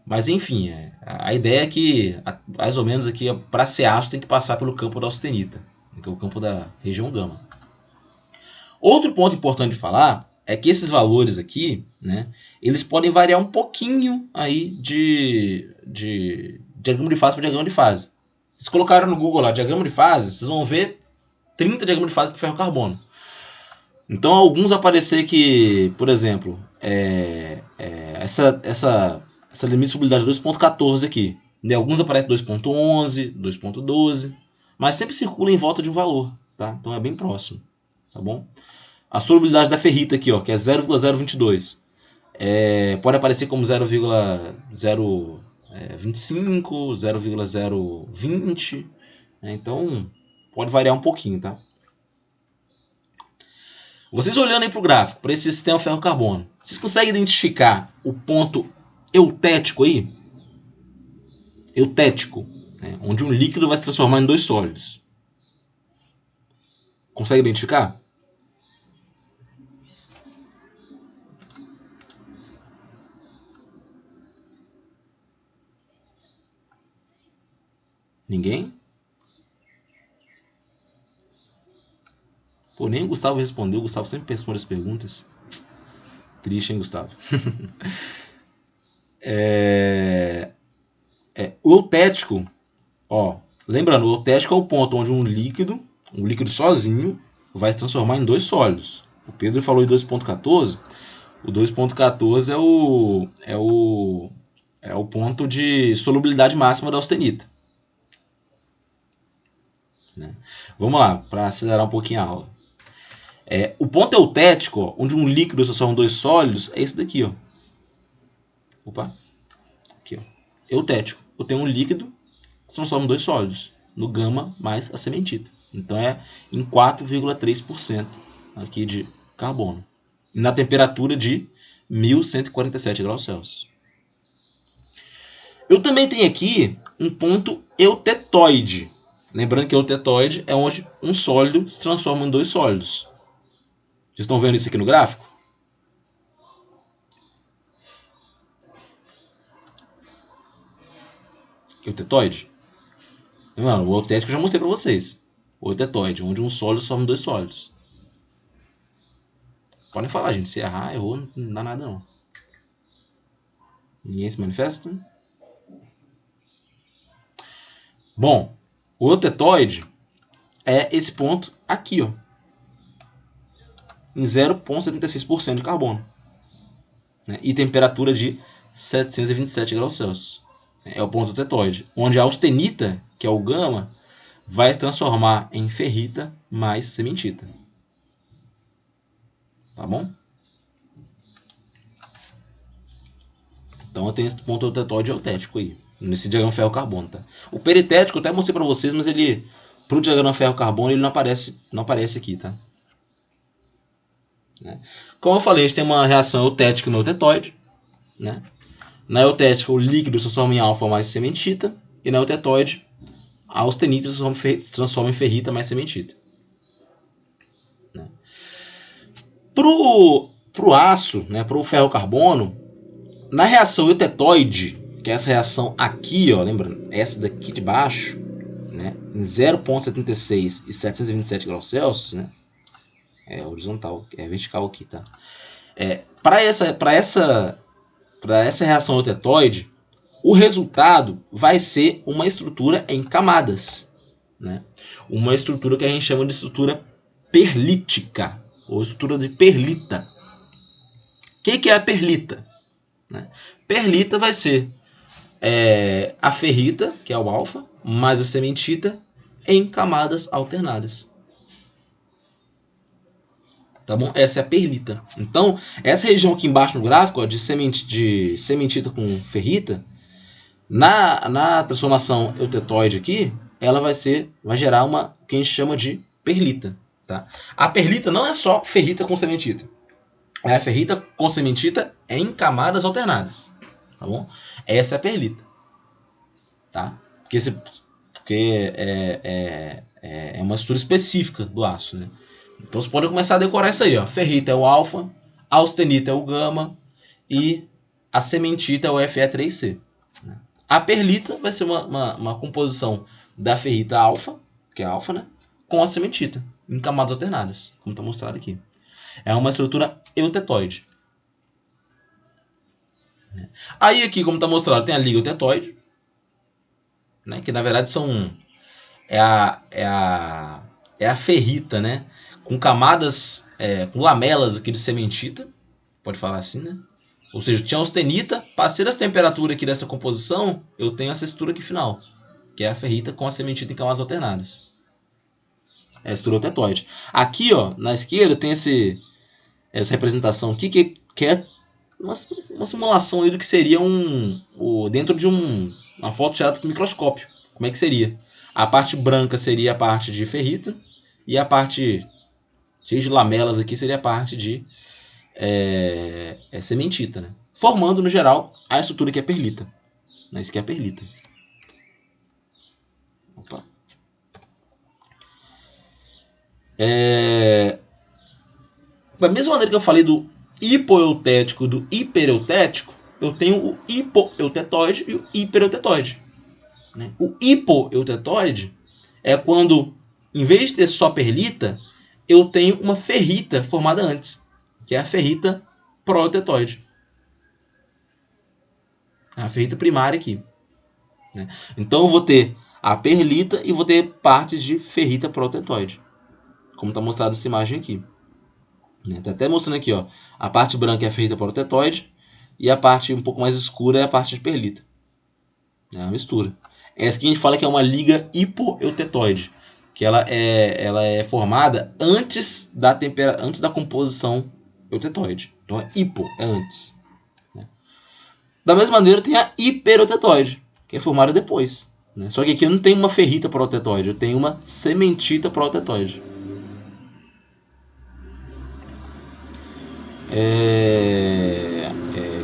Mas enfim, a ideia é que, mais ou menos aqui, para ser aço tem que passar pelo campo da austenita, que é o campo da região gama. Outro ponto importante de falar é que esses valores aqui, né, eles podem variar um pouquinho aí de diagrama de fase para diagrama de fase. Vocês colocaram no Google lá diagrama de fase, vocês vão ver 30 diagramas de fase para ferro carbono. Então alguns aparecer que, por exemplo, essa limite de solubilidade 2,14 aqui. Em alguns aparece 2,11, 2,12, mas sempre circula em volta de um valor, tá? Então é bem próximo, tá bom? A solubilidade da ferrita aqui, ó, que é 0,022, pode aparecer como 0,025, 0,020, né? Então pode variar um pouquinho, tá? Vocês olhando aí para o gráfico, para esse sistema ferro-carbono, vocês conseguem identificar o ponto eutético aí? Eutético, né? Onde um líquido vai se transformar em dois sólidos. Consegue identificar? Ninguém? Pô, nem o Gustavo respondeu. O Gustavo sempre responde as perguntas. Triste, hein, Gustavo? O eutético, ó, lembrando, o eutético é o ponto onde um líquido sozinho, vai se transformar em dois sólidos. O Pedro falou em 2.14. O 2.14 é o ponto de solubilidade máxima da austenita. Né? Vamos lá, para acelerar um pouquinho a aula. O ponto eutético, ó, onde um líquido se transforma em dois sólidos, é esse daqui. Ó. Opa. Aqui, ó. Eutético. Eu tenho um líquido que se transforma em dois sólidos, no gama mais a cementita. Então é em 4,3% aqui de carbono. E na temperatura de 1147 graus Celsius. Eu também tenho aqui um ponto eutetoide. Lembrando que eutetoide é onde um sólido se transforma em dois sólidos. Vocês estão vendo isso aqui no gráfico? Eutetoide? Não, o eutético eu já mostrei para vocês. O eutetoide, onde um sólido se forma em dois sólidos. Podem falar, gente. Se errar, errou, não dá nada não. Ninguém se manifesta? Bom, o eutetoide é esse ponto aqui, ó, em 0,76% de carbono, né? E temperatura de 727 graus Celsius. É o ponto eutetoide, onde a austenita, que é o gama, vai se transformar em ferrita mais cementita. Tá bom? Então eu tenho esse ponto eutetoide e eutético aí, nesse diagrama ferro-carbono. Tá? O peritético eu até mostrei para vocês, mas ele, para o diagrama ferro-carbono, ele não aparece aqui, tá? Né? Como eu falei, a gente tem uma reação eutética no eutetoide. Né? Na eutética, o líquido se transforma em alfa mais cementita. E na eutetoide, a austenita se transforma em ferrita mais cementita. Né? Pro aço, né, pro ferro-carbono, na reação eutetoide, que é essa reação aqui, ó, lembrando, essa daqui de baixo, né, em 0,76 e 727 graus Celsius, né, é horizontal, é vertical aqui, tá? Para essa reação eutetoide, o resultado vai ser uma estrutura em camadas, né? Uma estrutura que a gente chama de estrutura perlítica, ou estrutura de perlita. O que é a perlita? Né? Perlita vai ser a ferrita, que é o alfa, mais a cementita, em camadas alternadas. Tá bom? Essa é a perlita. Então, essa região aqui embaixo no gráfico, ó, de cementita com ferrita, na transformação eutetoide aqui, ela vai gerar uma que a gente chama de perlita. Tá? A perlita não é só ferrita com cementita. É a ferrita com cementita em camadas alternadas. Tá bom? Essa é a perlita. Tá? Porque é uma estrutura específica do aço. Né? Então vocês podem começar a decorar isso aí. Ó. Ferrita é o alfa, a austenita é o gama e a cementita é o Fe3C. Né? A perlita vai ser uma composição da ferrita alfa, que é alfa, né? Com a cementita, em camadas alternadas, como está mostrado aqui. É uma estrutura eutetoide. Aí aqui, como está mostrado, tem a liga eutetoide, né? Que na verdade é a ferrita, né? Com camadas, com lamelas aqui de cementita, pode falar assim, né? Ou seja, tinha austenita, passei das temperaturas aqui dessa composição, eu tenho essa estrutura aqui final, que é a ferrita com a cementita em camadas alternadas. É a estrutura eutetoide. Aqui, ó, na esquerda, tem essa representação aqui, que é uma simulação aí do que seria dentro de uma foto tirada com microscópio. Como é que seria? A parte branca seria a parte de ferrita, e a parte cheia de lamelas aqui seria a parte de cementita, né? Formando, no geral, a estrutura que é perlita. Isso aqui é a perlita. Opa. Da mesma maneira que eu falei do hipoeutético e do hipereutético, eu tenho o hipoeutetoide e o hipereutetoide. Né? O hipoeutetoide é quando, em vez de ter só perlita, eu tenho uma ferrita formada antes, que é a ferrita protetóide. A ferrita primária aqui. Né? Então eu vou ter a perlita e vou ter partes de ferrita protetóide. Como está mostrado nessa imagem aqui. Está até mostrando aqui, ó, a parte branca é a ferrita protetóide e a parte um pouco mais escura é a parte de perlita. É uma mistura. Essa aqui a gente fala que é uma liga hipoeutetoide, que ela é formada antes da composição eutetoide. Então é hipo, é antes. Da mesma maneira tem a hipereutetoide, que é formada depois. Só que aqui eu não tenho uma ferrita protetóide, eu tenho uma sementita protetóide.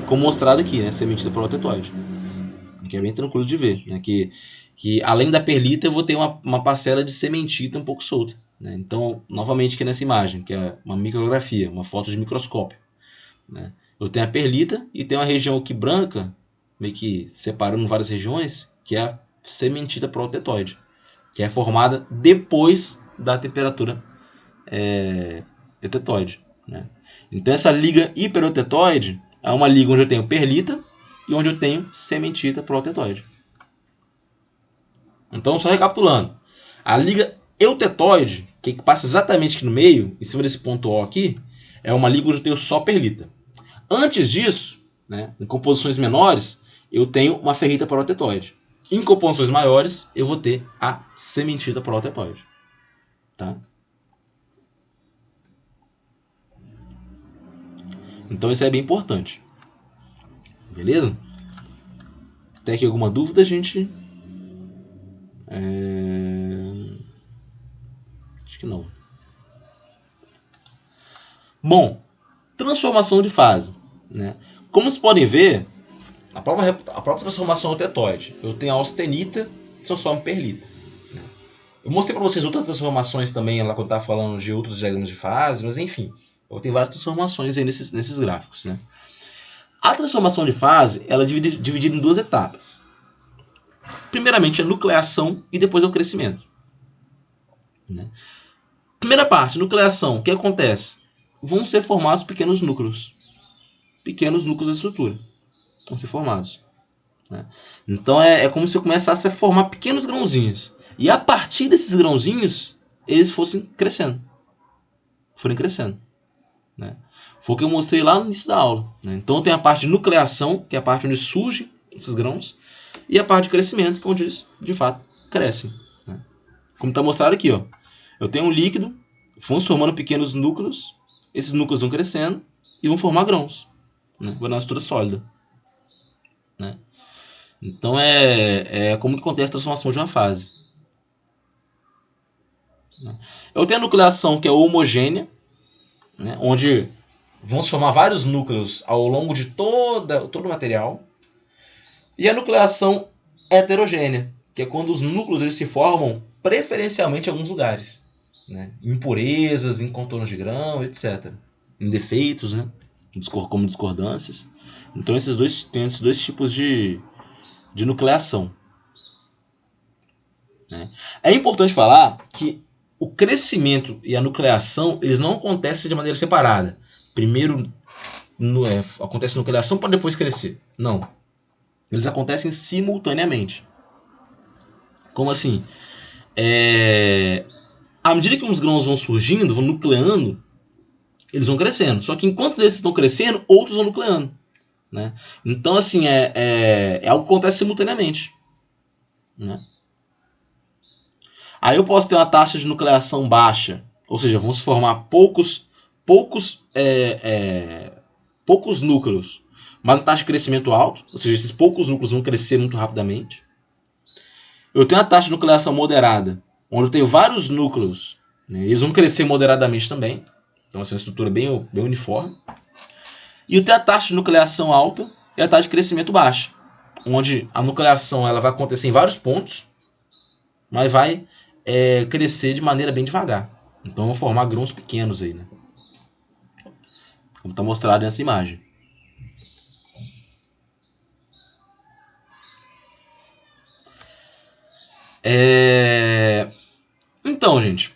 Como mostrado aqui, né? Sementita protetóide. Que é bem tranquilo de ver. Né? Que além da perlita eu vou ter uma parcela de sementita um pouco solta. Né? Então, novamente aqui nessa imagem, que é uma micrografia, uma foto de microscópio. Né? Eu tenho a perlita e tenho uma região aqui branca, meio que separando várias regiões, que é a sementita protetóide, que é formada depois da temperatura eutetoide. Né? Então essa liga hipereutetoide é uma liga onde eu tenho perlita e onde eu tenho sementita protetóide. Então, só recapitulando, a liga eutetoide, que passa exatamente aqui no meio, em cima desse ponto O aqui, é uma liga onde eu tenho só perlita. Antes disso, né, em composições menores, eu tenho uma ferrita protetóide. Em composições maiores, eu vou ter a sementita protetóide. Tá? Então isso é bem importante. Beleza? Tem aqui alguma dúvida, gente? Acho que não. Bom, transformação de fase. Né? Como vocês podem ver, a própria transformação eutetoide. Eu tenho a austenita que transforma em perlita. Né? Eu mostrei para vocês outras transformações também, lá quando eu estava falando de outros diagramas de fase, mas enfim, eu tenho várias transformações aí nesses gráficos. Né? A transformação de fase ela é dividida em duas etapas. Primeiramente a nucleação e depois é o crescimento. Né? Primeira parte, nucleação. O que acontece? Vão ser formados pequenos núcleos. Pequenos núcleos da estrutura. Vão ser formados. Né? Então é como se eu começasse a formar pequenos grãozinhos. E a partir desses grãozinhos, eles fossem crescendo. Forem crescendo. Né? Foi o que eu mostrei lá no início da aula. Né? Então tem a parte de nucleação, que é a parte onde surgem esses grãos, e a parte de crescimento, que é onde eles, de fato, crescem. Né? Como está mostrado aqui, ó. Eu tenho um líquido, vão se formando pequenos núcleos, esses núcleos vão crescendo e vão formar grãos. Né? Vai dar uma estrutura sólida. Né? Então é como que acontece a transformação de uma fase. Né? Eu tenho a nucleação que é homogênea, né? Onde vão se formar vários núcleos ao longo de todo o material. E a nucleação heterogênea, que é quando os núcleos eles se formam preferencialmente em alguns lugares. Né? Impurezas, em contornos de grão, etc. Em defeitos, né? Como discordâncias. Então tem esses dois tipos de nucleação. Né? É importante falar que o crescimento e a nucleação eles não acontecem de maneira separada. Primeiro acontece a nucleação para depois crescer. Não. Eles acontecem simultaneamente. Como assim? À medida que uns grãos vão surgindo, vão nucleando, eles vão crescendo. Só que enquanto esses estão crescendo, outros vão nucleando. Né? Então, assim, é algo que acontece simultaneamente. Né? Aí eu posso ter uma taxa de nucleação baixa, ou seja, vão se formar poucos núcleos, mas uma taxa de crescimento alto, ou seja, esses poucos núcleos vão crescer muito rapidamente. Eu tenho a taxa de nucleação moderada, onde eu tenho vários núcleos, né, eles vão crescer moderadamente também, então assim, uma estrutura bem uniforme. E eu tenho a taxa de nucleação alta e a taxa de crescimento baixa, onde a nucleação ela vai acontecer em vários pontos, mas vai crescer de maneira bem devagar. Então vão formar grãos pequenos aí, né? Como está mostrado nessa imagem. Então, gente,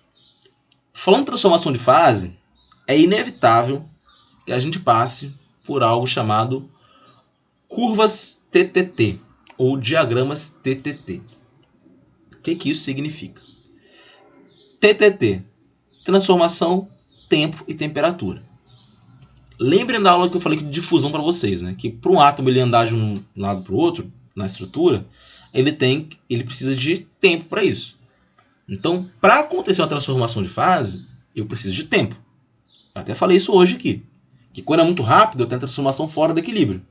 falando de transformação de fase, é inevitável que a gente passe por algo chamado curvas TTT, ou diagramas TTT. O que isso significa? TTT, transformação, tempo e temperatura. Lembrem da aula que eu falei de difusão para vocês, né? Que para um átomo ele andar de um lado para o outro, na estrutura, ele precisa de tempo para isso. Então, para acontecer uma transformação de fase, eu preciso de tempo. Eu até falei isso hoje aqui. Que quando é muito rápido, eu tenho transformação fora do equilíbrio.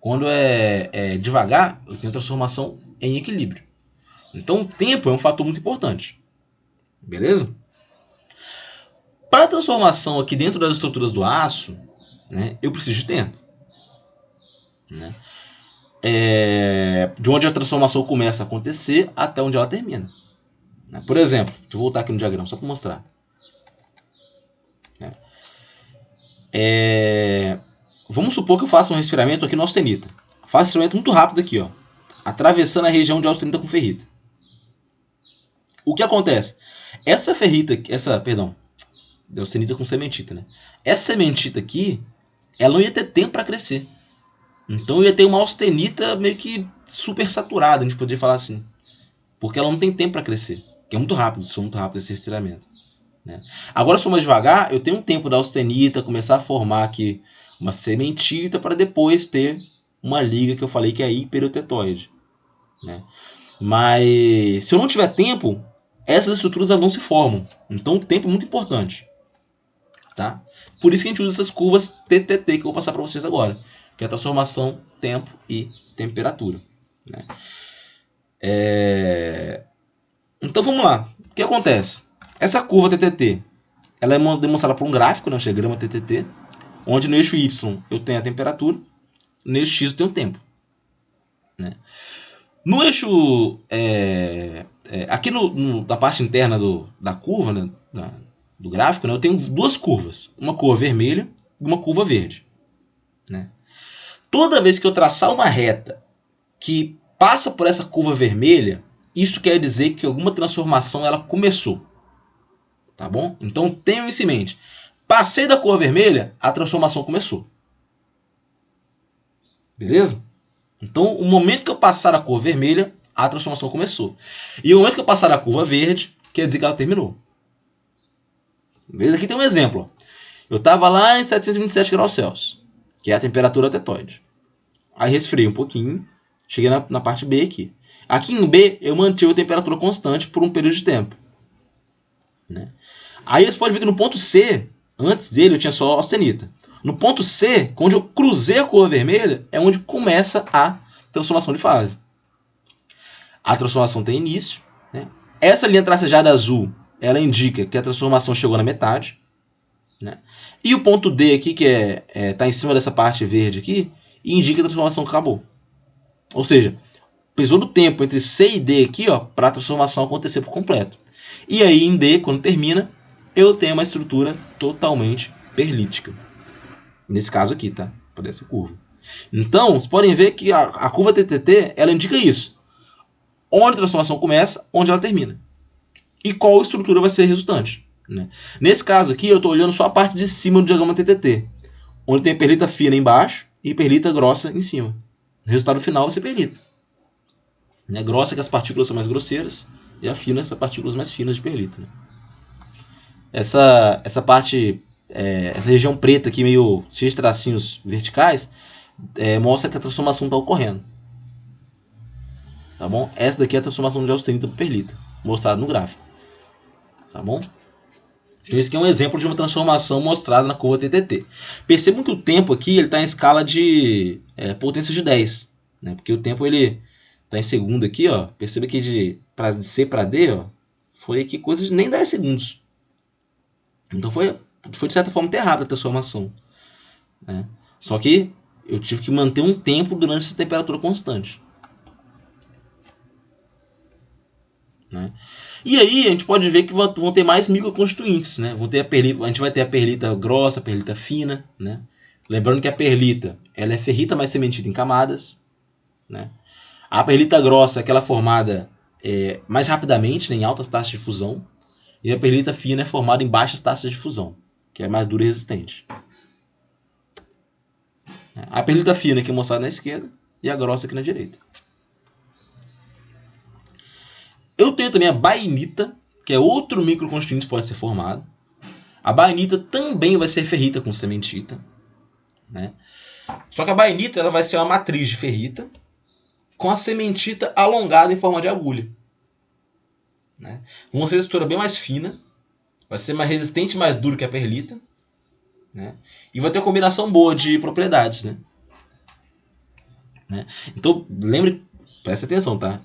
Quando é devagar, eu tenho transformação em equilíbrio. Então, o tempo é um fator muito importante. Beleza? Para a transformação aqui dentro das estruturas do aço, né, eu preciso de tempo. Né? De onde a transformação começa a acontecer até onde ela termina. Por exemplo, deixa eu voltar aqui no diagrama só para mostrar. Vamos supor que eu faça um resfriamento aqui no austenita. Faço um resfriamento muito rápido aqui, ó, atravessando a região de austenita com ferrita. O que acontece? De austenita com sementita, né? Essa sementita aqui, ela não ia ter tempo para crescer. Então eu ia ter uma austenita meio que super saturada, a gente poderia falar assim. Porque ela não tem tempo para crescer. Que é muito rápido esse resfriamento. Né? Agora, se for mais devagar, eu tenho um tempo da austenita começar a formar aqui uma sementita para depois ter uma liga que eu falei que é hiperotetóide. Né? Mas se eu não tiver tempo, essas estruturas não se formam. Então o tempo é muito importante. Tá? Por isso que a gente usa essas curvas TTT que eu vou passar para vocês agora. Que é a transformação, tempo e temperatura. Né? Então vamos lá. O que acontece? Essa curva TTT ela é demonstrada por um gráfico, né, o diagrama TTT, onde no eixo Y eu tenho a temperatura, no eixo X eu tenho o tempo. Né? No eixo... aqui na parte interna da curva, né, do gráfico, né, eu tenho duas curvas. Uma curva vermelha e uma curva verde. Né? Toda vez que eu traçar uma reta que passa por essa curva vermelha, isso quer dizer que alguma transformação ela começou. Tá bom? Então tenham isso em mente. Passei da curva vermelha, a transformação começou. Beleza? Então, o momento que eu passar a curva vermelha, a transformação começou. E o momento que eu passar a curva verde, quer dizer que ela terminou. Beleza? Aqui tem um exemplo. Eu estava lá em 727 graus Celsius, que é a temperatura tetóide. Aí resfriei um pouquinho, cheguei na parte B aqui. Aqui em B, eu mantive a temperatura constante por um período de tempo. Né? Aí você pode ver que no ponto C, antes dele eu tinha só austenita. No ponto C, onde eu cruzei a curva vermelha, é onde começa a transformação de fase. A transformação tem início. Né? Essa linha tracejada azul, ela indica que a transformação chegou na metade. Né? E o ponto D aqui, que está em cima dessa parte verde aqui, indica que a transformação acabou. Ou seja, precisou do tempo entre C e D aqui para a transformação acontecer por completo. E aí em D, quando termina, eu tenho uma estrutura totalmente perlítica. Nesse caso aqui, tá? Para essa curva. Então, vocês podem ver que a curva TTT, ela indica isso. Onde a transformação começa, onde ela termina. E qual estrutura vai ser resultante. Né? Nesse caso aqui, eu estou olhando só a parte de cima do diagrama TTT. Onde tem perlita fina embaixo e perlita grossa em cima. O resultado final vai ser perlita. Né? Grossa que as partículas são mais grosseiras e a fina são as partículas mais finas de perlita. Né? Essa parte, essa região preta aqui, meio cheia de tracinhos verticais, mostra que a transformação está ocorrendo. Tá bom? Essa daqui é a transformação de austenita para perlita, mostrada no gráfico. Tá bom? Então esse aqui é um exemplo de uma transformação mostrada na curva TTT. Percebam que o tempo aqui está em escala de potência de 10. Né? Porque o tempo ele está em segundo aqui. Ó. Perceba que de C para D foi aqui coisa de nem 10 segundos. Então foi de certa forma até rápida a transformação. Né? Só que eu tive que manter um tempo durante essa temperatura constante. Né? E aí a gente pode ver que vão ter mais microconstituintes. Né? A gente vai ter a perlita grossa, a perlita fina. Né? Lembrando que a perlita ela é ferrita mais sementita em camadas. Né? A perlita grossa é aquela formada mais rapidamente, né, em altas taxas de fusão. E a perlita fina é formada em baixas taxas de fusão, que é mais dura e resistente. A perlita fina aqui mostrada na esquerda e a grossa aqui na direita. Eu tenho também a bainita, que é outro microconstituinte que pode ser formado. A bainita também vai ser ferrita com cementita, né? Só que a bainita ela vai ser uma matriz de ferrita com a cementita alongada em forma de agulha, né? Uma textura bem mais fina, vai ser mais resistente e mais duro que a perlita, né? E vai ter uma combinação boa de propriedades, né? Então, lembre, presta atenção, tá?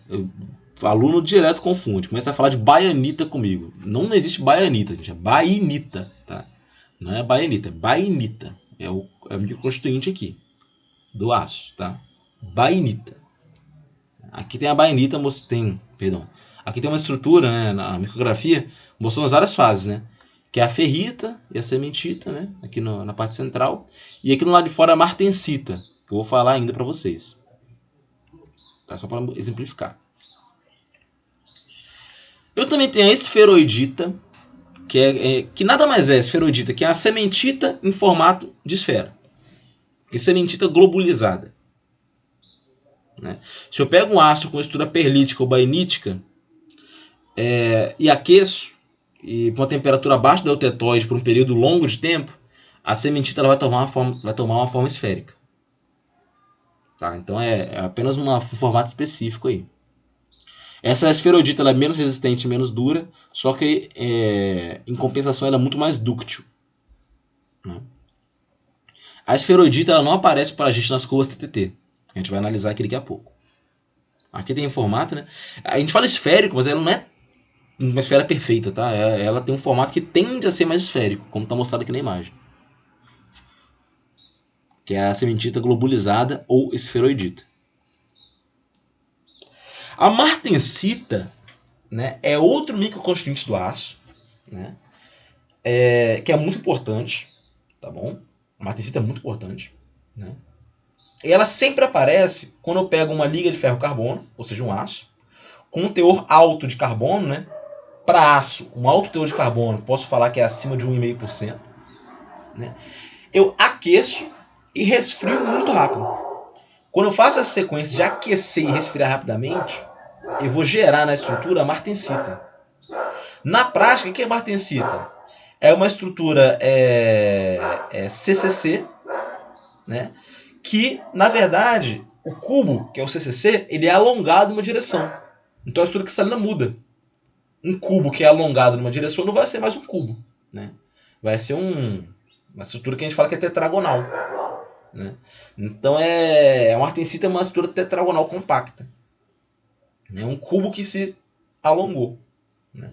O aluno direto confunde, começa a falar de baianita comigo. Não existe baianita, gente, é bainita, tá? Não é baianita, é bainita. É o microconstituinte aqui, do aço, tá? Bainita. Aqui tem a bainita, aqui tem uma estrutura, né, na micrografia, mostrando as várias fases, né? Que é a ferrita e a cementita, né? Aqui na parte central. E aqui no lado de fora a martensita, que eu vou falar ainda para vocês. Tá? Só para exemplificar. Eu também tenho a esferoidita, que nada mais é esferoidita, que é a sementita em formato de esfera. Que é sementita globulizada. Né? Se eu pego um aço com estrutura perlítica ou bainítica e aqueço e com uma temperatura abaixo do eutetóide por um período longo de tempo, a sementita ela vai tomar uma forma esférica. Tá? Então é apenas um formato específico aí. Essa esferoidita ela é menos resistente e menos dura, só que em compensação ela é muito mais dúctil. Né? A esferoidita ela não aparece para a gente nas curvas TTT. A gente vai analisar aqui daqui a pouco. Aqui tem em formato, né? A gente fala esférico, mas ela não é uma esfera perfeita, tá? Ela tem um formato que tende a ser mais esférico, como está mostrado aqui na imagem. Que é a sementita globulizada ou esferoidita. A martensita, né, é outro microconstituinte do aço, né, que é muito importante, tá bom? A martensita é muito importante, né? E ela sempre aparece quando eu pego uma liga de ferro-carbono, ou seja, um aço, com um teor alto de carbono, né? Para aço, um alto teor de carbono, posso falar que é acima de 1,5%, né? Eu aqueço e resfrio muito rápido. Quando eu faço essa sequência de aquecer e resfriar rapidamente, eu vou gerar na estrutura a martensita. Na prática, o que é martensita? É uma estrutura CCC, né? Que, na verdade, o cubo, que é o CCC, ele é alongado numa direção. Então a estrutura cristalina muda. Um cubo que é alongado numa direção não vai ser mais um cubo, né? Vai ser uma estrutura que a gente fala que é tetragonal, né? Então a martensita é uma estrutura tetragonal compacta. É um cubo que se alongou, né?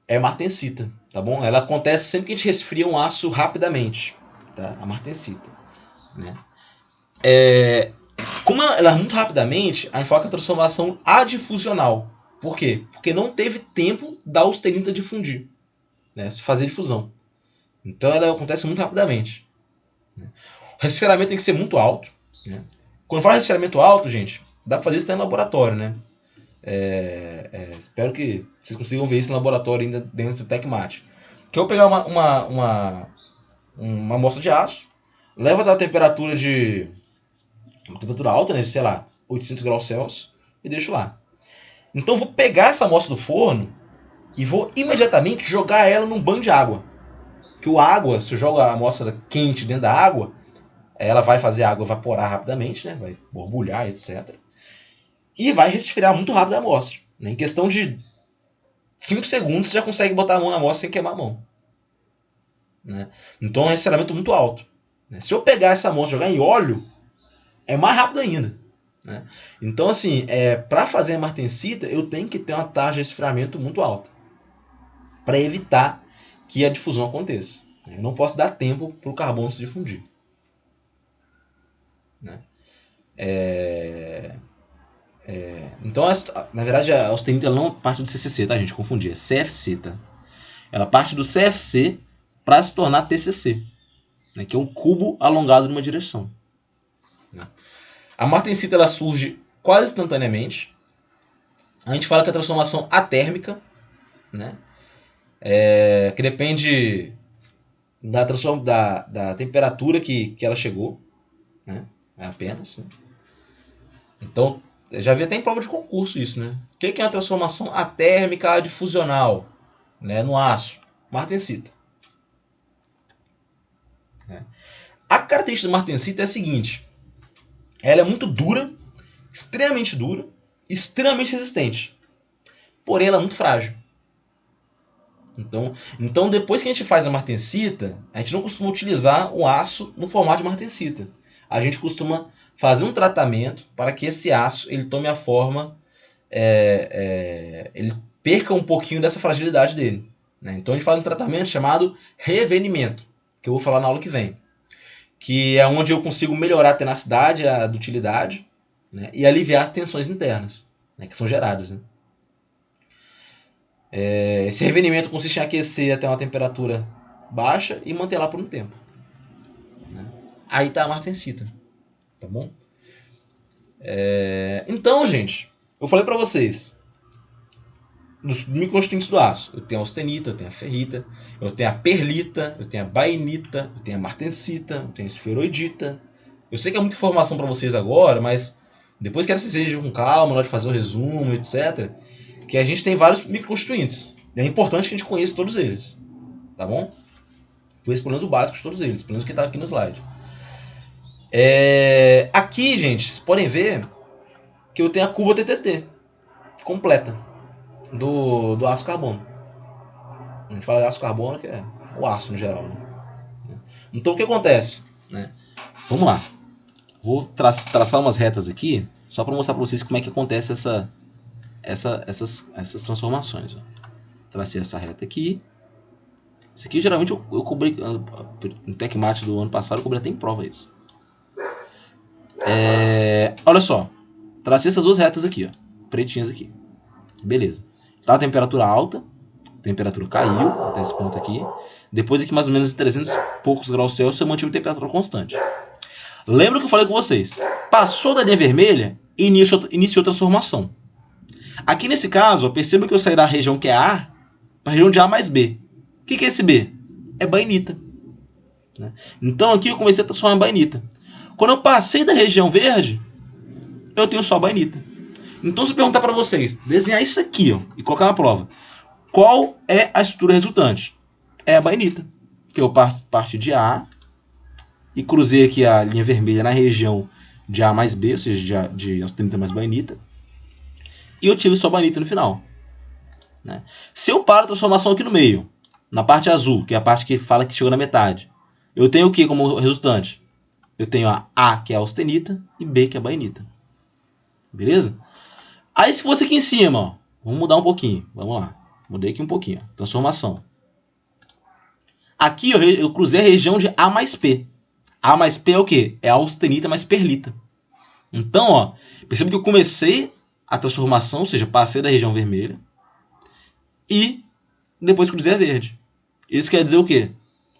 É martensita, tá bom? Ela acontece sempre que a gente resfria um aço rapidamente, tá? A martensita, né? Como ela é muito rapidamente, a gente fala que é a transformação adifusional. Por quê? Porque não teve tempo da austenita difundir, né? Fazer difusão. Então ela acontece muito rapidamente. O resfriamento tem que ser muito alto, né? Quando fala resfriamento alto, gente, dá pra fazer isso em laboratório, né? Espero que vocês consigam ver isso no laboratório ainda dentro do TecMat. Que eu vou pegar uma amostra de aço, levo até a temperatura alta, né, sei lá, 800 graus Celsius, e deixo lá. Então eu vou pegar essa amostra do forno e vou imediatamente jogar ela num banho de água. Porque a água, se eu jogo a amostra quente dentro da água, ela vai fazer a água evaporar rapidamente, né, vai borbulhar, etc. E vai resfriar muito rápido a amostra. Em questão de 5 segundos, você já consegue botar a mão na amostra sem queimar a mão. Né? Então é um resfriamento muito alto. Se eu pegar essa amostra e jogar em óleo, é mais rápido ainda. Né? Então, assim, para fazer a martensita, eu tenho que ter uma taxa de resfriamento muito alta. Para evitar que a difusão aconteça. Eu não posso dar tempo para o carbono se difundir. Né? Então, na verdade, a austenita não parte do CCC, tá, gente? Confundi. É CFC, tá? Ela parte do CFC para se tornar TCC, né? Que é um cubo alongado numa direção. Né? A martensita ela surge quase instantaneamente. A gente fala que é a transformação atérmica, né? Que depende da temperatura que ela chegou. né? É apenas, né? Então, já vi até em prova de concurso isso, né? O que é uma transformação atérmica difusional, né, no aço? Martensita. Né? A característica do martensita é a seguinte: ela é muito dura, extremamente resistente. Porém, ela é muito frágil. Então, depois que a gente faz a martensita, a gente não costuma utilizar o aço no formato de martensita. A gente costuma fazer um tratamento para que esse aço ele tome a forma, ele perca um pouquinho dessa fragilidade dele. Né? Então a gente faz um tratamento chamado revenimento, que eu vou falar na aula que vem. Que é onde eu consigo melhorar a tenacidade, a dutilidade, né? E aliviar as tensões internas, né? Que são geradas. Né? Esse revenimento consiste em aquecer até uma temperatura baixa e manter lá por um tempo. Né? Aí tá a martensita. Tá bom? Então, gente, eu falei pra vocês dos microconstituintes do aço. Eu tenho a austenita, eu tenho a ferrita, eu tenho a perlita, eu tenho a bainita, eu tenho a martensita, eu tenho a esferoidita. Eu sei que é muita informação pra vocês agora, mas depois quero que vocês vejam com calma na hora de fazer o resumo, etc. Que a gente tem vários microconstituintes. E é importante que a gente conheça todos eles. Tá bom? Foi esse pelo menos o básico de todos eles, pelo menos o que tá aqui no slide. Aqui, gente, vocês podem ver que eu tenho a curva TTT completa do aço carbono. A gente fala de aço carbono, que é o aço no geral. Né? Então, o que acontece? Né? Vamos lá. Vou traçar umas retas aqui, só para mostrar para vocês como é que acontece essas transformações. Ó. Tracei essa reta aqui. Isso aqui, geralmente, eu cobri no TecMat do ano passado, eu cobri até em prova isso. Olha só. Tracei essas duas retas aqui, ó, pretinhas aqui. Beleza. Tá a temperatura alta, a temperatura caiu até esse ponto aqui. Depois aqui mais ou menos 300 e poucos graus Celsius eu mantive a temperatura constante. Lembra que eu falei com vocês? Passou da linha vermelha e iniciou a transformação. Aqui nesse caso, ó, perceba que eu saí da região que é A para a região de A mais B. O que é esse B? É bainita. Né? Então aqui eu comecei a transformar em bainita. Quando eu passei da região verde, eu tenho só bainita. Então se eu perguntar para vocês, desenhar isso aqui ó, e colocar na prova, qual é a estrutura resultante? É a bainita. Que eu parti de A e cruzei aqui a linha vermelha na região de A mais B, ou seja, de austenita mais bainita. E eu tive só bainita no final. Né? Se eu paro a transformação aqui no meio, na parte azul, que é a parte que fala que chegou na metade, eu tenho o que como resultante? Eu tenho A, que é a austenita, e B, que é a bainita. Beleza? Aí se fosse aqui em cima, ó, vamos mudar um pouquinho. Vamos lá. Mudei aqui um pouquinho. Ó, transformação. Aqui eu cruzei a região de A mais P. A mais P é o quê? É a austenita mais perlita. Então, ó, perceba que eu comecei a transformação, ou seja, passei da região vermelha e depois cruzei a verde. Isso quer dizer o quê?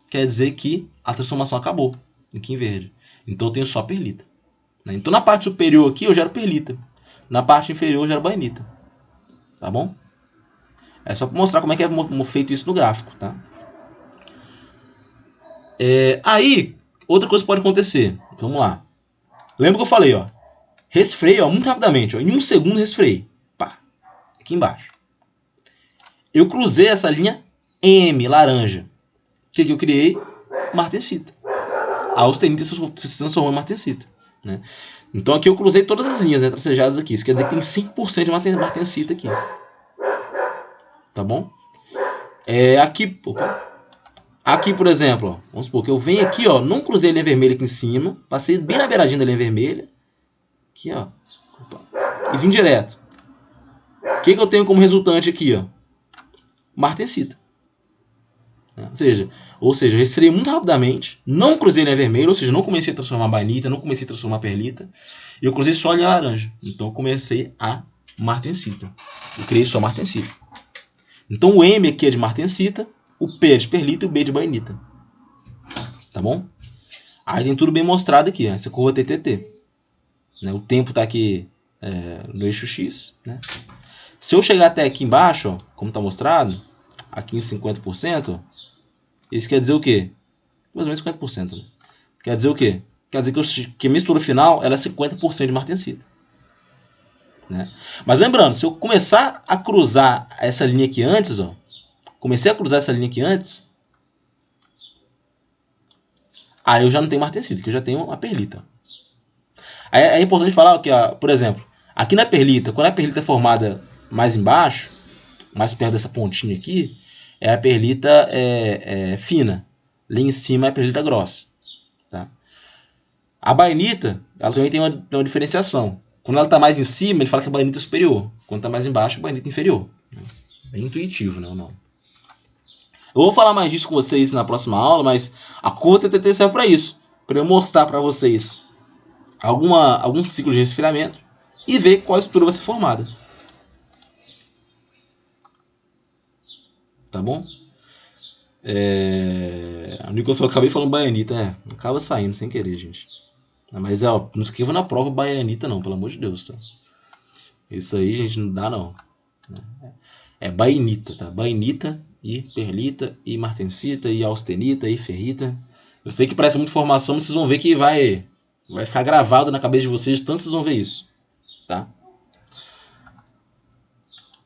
Quer dizer que a transformação acabou aqui em verde. Então eu tenho só perlita. Né? Então na parte superior aqui eu gero perlita. Na parte inferior eu gero bainita. Tá bom? É só para mostrar como é que é feito isso no gráfico, tá? Aí, outra coisa pode acontecer. Vamos lá. Lembra que eu falei, ó. Resfriei, ó, muito rapidamente. Ó, em 1 segundo resfriei. Pá. Aqui embaixo. Eu cruzei essa linha M, laranja. O que eu criei? Martensita. A austenita se transformou em martensita. Né? Então aqui eu cruzei todas as linhas, né, tracejadas aqui. Isso quer dizer que tem 5% de martensita aqui. Tá bom? Aqui, por exemplo, ó, vamos supor que eu venho aqui, ó, não cruzei a linha vermelha aqui em cima, passei bem na beiradinha da linha vermelha. Aqui, ó. E vim direto. O que eu tenho como resultante aqui, ó? Martensita. Ou seja, eu resfriei muito rapidamente, não cruzei a linha vermelha, ou seja, não comecei a transformar bainita, não comecei a transformar perlita, e eu cruzei só a linha laranja. Então eu comecei a martensita. Eu criei só martensita. Então o M aqui é de martensita, o P é de perlita e o B é de bainita. Tá bom? Aí tem tudo bem mostrado aqui, ó, essa curva TTT. Né? O tempo está aqui no eixo X. Né? Se eu chegar até aqui embaixo, ó, como está mostrado, aqui em 50%, isso quer dizer o quê? Mais ou menos 50%. Né? Quer dizer o quê? quer dizer que a mistura final ela é 50% de martensita. Né? Mas lembrando, se eu começar a cruzar essa linha aqui antes, ó, aí eu já não tenho martensita, que eu já tenho a perlita. Aí é importante falar que, ó, por exemplo, aqui na perlita, quando a perlita é formada mais embaixo, mais perto dessa pontinha aqui, é a perlita fina. Ali em cima é a perlita grossa. Tá? A bainita, ela também tem uma diferenciação. Quando ela está mais em cima, ele fala que a bainita é superior. Quando está mais embaixo, a bainita é inferior. Bem intuitivo, né? Não. Eu vou falar mais disso com vocês na próxima aula, mas a curva TTT serve para isso. Para eu mostrar para vocês algum ciclo de resfriamento e ver qual estrutura vai ser formada. Tá bom? O Nicolas falou, acabei falando baianita. Acaba saindo sem querer, gente. Mas ó, não escreva na prova baianita não, pelo amor de Deus. Tá? Isso aí, gente, não dá não. É bainita, tá? Bainita e perlita e martensita e austenita e ferrita. Eu sei que parece muita informação, mas vocês vão ver que vai ficar gravado na cabeça de vocês, tanto vocês vão ver isso. Tá?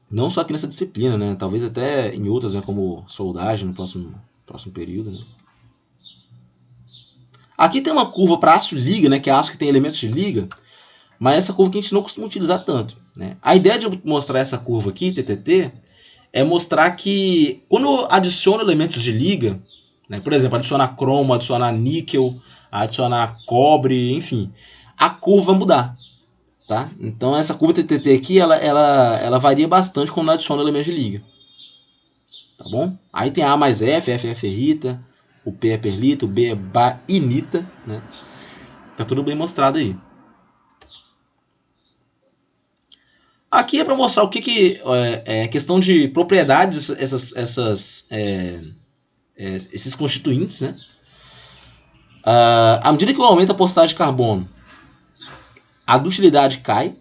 Não só aqui nessa disciplina, né? Talvez até em outras, né? Como soldagem no próximo período, né? Aqui tem uma curva para aço liga, né? Que é aço que tem elementos de liga, mas essa curva que a gente não costuma utilizar tanto. Né? A ideia de eu mostrar essa curva aqui, TTT, é mostrar que quando eu adiciono elementos de liga, né? Por exemplo, adicionar cromo, adicionar níquel, adicionar cobre, enfim, a curva vai mudar. Tá? Então essa curva TTT aqui, ela varia bastante quando adiciona elementos de liga. Tá bom? Aí tem A mais F, F é ferrita, o P é perlita, o B é bainita, né? Tá tudo bem mostrado aí. Aqui é para mostrar o que é questão de propriedades, esses constituintes, né? À medida que eu aumento a porcentagem de carbono, a dutilidade cai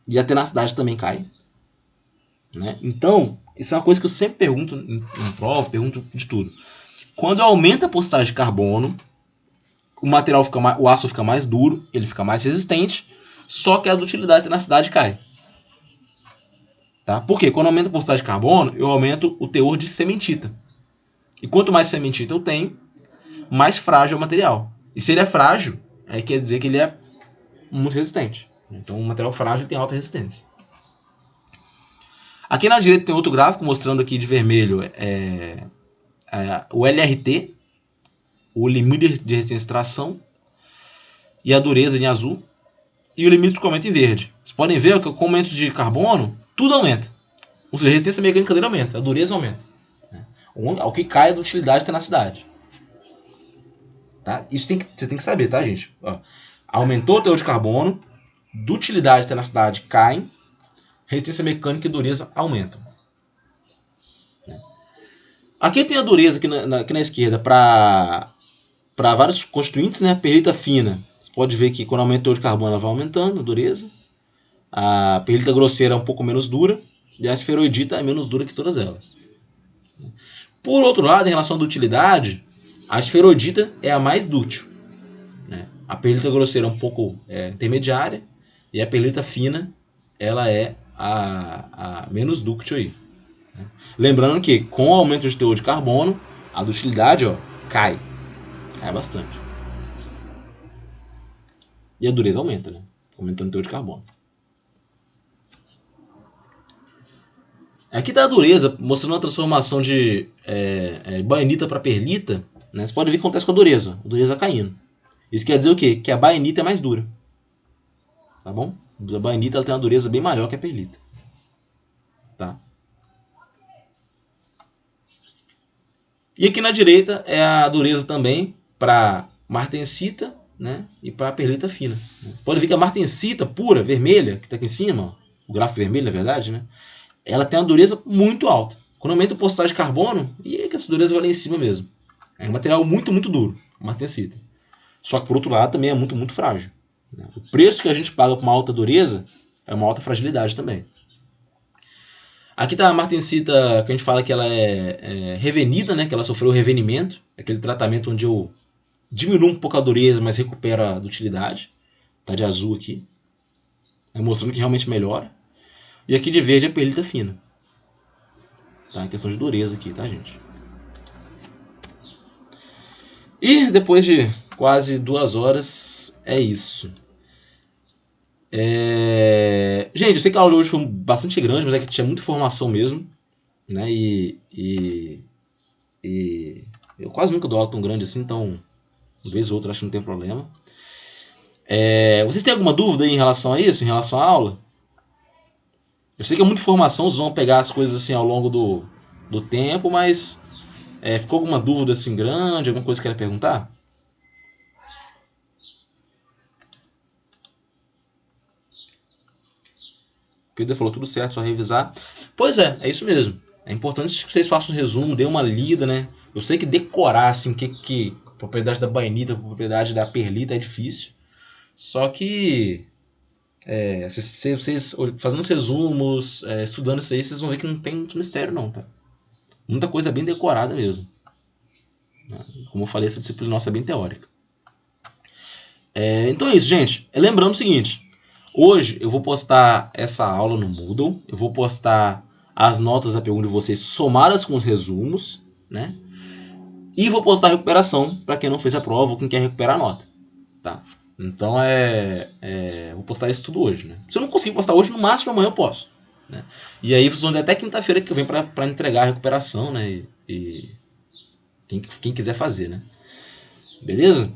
e a tenacidade também cai. Né? Então, isso é uma coisa que eu sempre pergunto em prova, pergunto de tudo. Quando aumenta a porcentagem de carbono, o aço fica mais duro, ele fica mais resistente, só que a dutilidade e a tenacidade cai. Tá? Por quê? Quando aumenta a porcentagem de carbono, eu aumento o teor de cementita. E quanto mais cementita eu tenho, mais frágil é o material. E se ele é frágil, aí quer dizer que ele é muito resistente. Então, um material frágil tem alta resistência. Aqui na direita tem outro gráfico mostrando aqui de vermelho o LRT, o limite de resistência de tração, e a dureza em azul, e o limite de escoamento em verde. Vocês podem ver que com o aumento de carbono, tudo aumenta. Ou seja, a resistência mecânica dele aumenta, a dureza aumenta. Ao que cai a dutilidade e tenacidade. Tá? Isso você tem que saber, tá, gente? Ó, aumentou o teor de carbono, dutilidade e tenacidade caem, resistência mecânica e dureza aumentam. Aqui tem a dureza aqui na esquerda para vários constituintes, né? Perlita fina. Você pode ver que quando aumenta o teor de carbono ela vai aumentando a dureza. A perlita grosseira é um pouco menos dura e a esferoidita é menos dura que todas elas. Por outro lado, em relação à dutilidade, a esferoidita é a mais dútil. Né? A perlita grosseira é um pouco intermediária e a perlita fina ela é a menos dúctil aí. Né? Lembrando que com o aumento de teor de carbono, a dutilidade cai bastante. E a dureza aumenta, né? Aumentando o teor de carbono. Aqui está a dureza, mostrando a transformação de bainita para perlita. Né? Você pode ver o que acontece com a dureza. A dureza vai caindo. Isso quer dizer o quê? Que a bainita é mais dura. Tá bom? A bainita ela tem uma dureza bem maior que a perlita. Tá? E aqui na direita é a dureza também para martensita, né? E para perlita fina. Você pode ver que a martensita pura, vermelha, que está aqui em cima, ó, o gráfico vermelho, na verdade, né? Ela tem uma dureza muito alta. Quando aumenta a porcentagem de carbono, e é que essa dureza vai lá em cima mesmo. É um material muito, muito duro, a martensita. Só que, por outro lado, também é muito, muito frágil. O preço que a gente paga por uma alta dureza é uma alta fragilidade também. Aqui está a martensita, que a gente fala que ela é revenida, né? Que ela sofreu revenimento. Aquele tratamento onde eu diminui um pouco a dureza, mas recupera a dutilidade. Tá de azul aqui. É mostrando que realmente melhora. E aqui de verde é perlita fina. Tá? Em questão de dureza aqui, tá, gente? E depois de quase 2 horas, é isso. Gente, eu sei que a aula de hoje foi bastante grande, mas é que tinha muita informação mesmo. Né? E eu quase nunca dou aula tão grande assim, então uma vez ou outra acho que não tem problema. Vocês têm alguma dúvida aí em relação a isso, em relação à aula? Eu sei que é muita informação, vocês vão pegar as coisas assim ao longo do tempo, mas ficou alguma dúvida assim grande, alguma coisa que quer perguntar? Pedro falou tudo certo, só revisar. Pois é isso mesmo. É importante que vocês façam um resumo, dê uma lida, né? Eu sei que decorar assim que propriedade da bainita, propriedade da perlita é difícil. Só que vocês fazendo os resumos, estudando isso aí, vocês vão ver que não tem muito mistério não, tá? Muita coisa bem decorada mesmo. Como eu falei, essa disciplina nossa é bem teórica. Então é isso, gente. Lembrando o seguinte, hoje eu vou postar essa aula no Moodle, eu vou postar as notas da pergunta de vocês somadas com os resumos, né? E vou postar a recuperação para quem não fez a prova ou quem quer recuperar a nota, tá? Então vou postar isso tudo hoje, né? Se eu não conseguir postar hoje, no máximo amanhã eu posso, né? E aí vocês vão ter até quinta-feira que vem para entregar a recuperação, né? E quem quiser fazer, né? Beleza?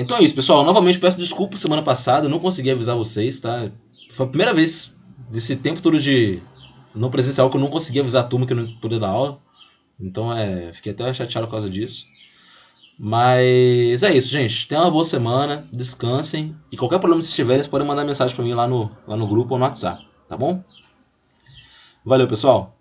Então é isso, pessoal. Novamente peço desculpa semana passada, eu não consegui avisar vocês, tá? Foi a primeira vez desse tempo todo de não presencial que eu não consegui avisar a turma que eu não podia dar aula. Então fiquei até chateado por causa disso. Mas é isso, gente. Tenham uma boa semana, descansem. E qualquer problema que vocês tiverem, vocês podem mandar mensagem pra mim lá no grupo ou no WhatsApp, tá bom? Valeu, pessoal.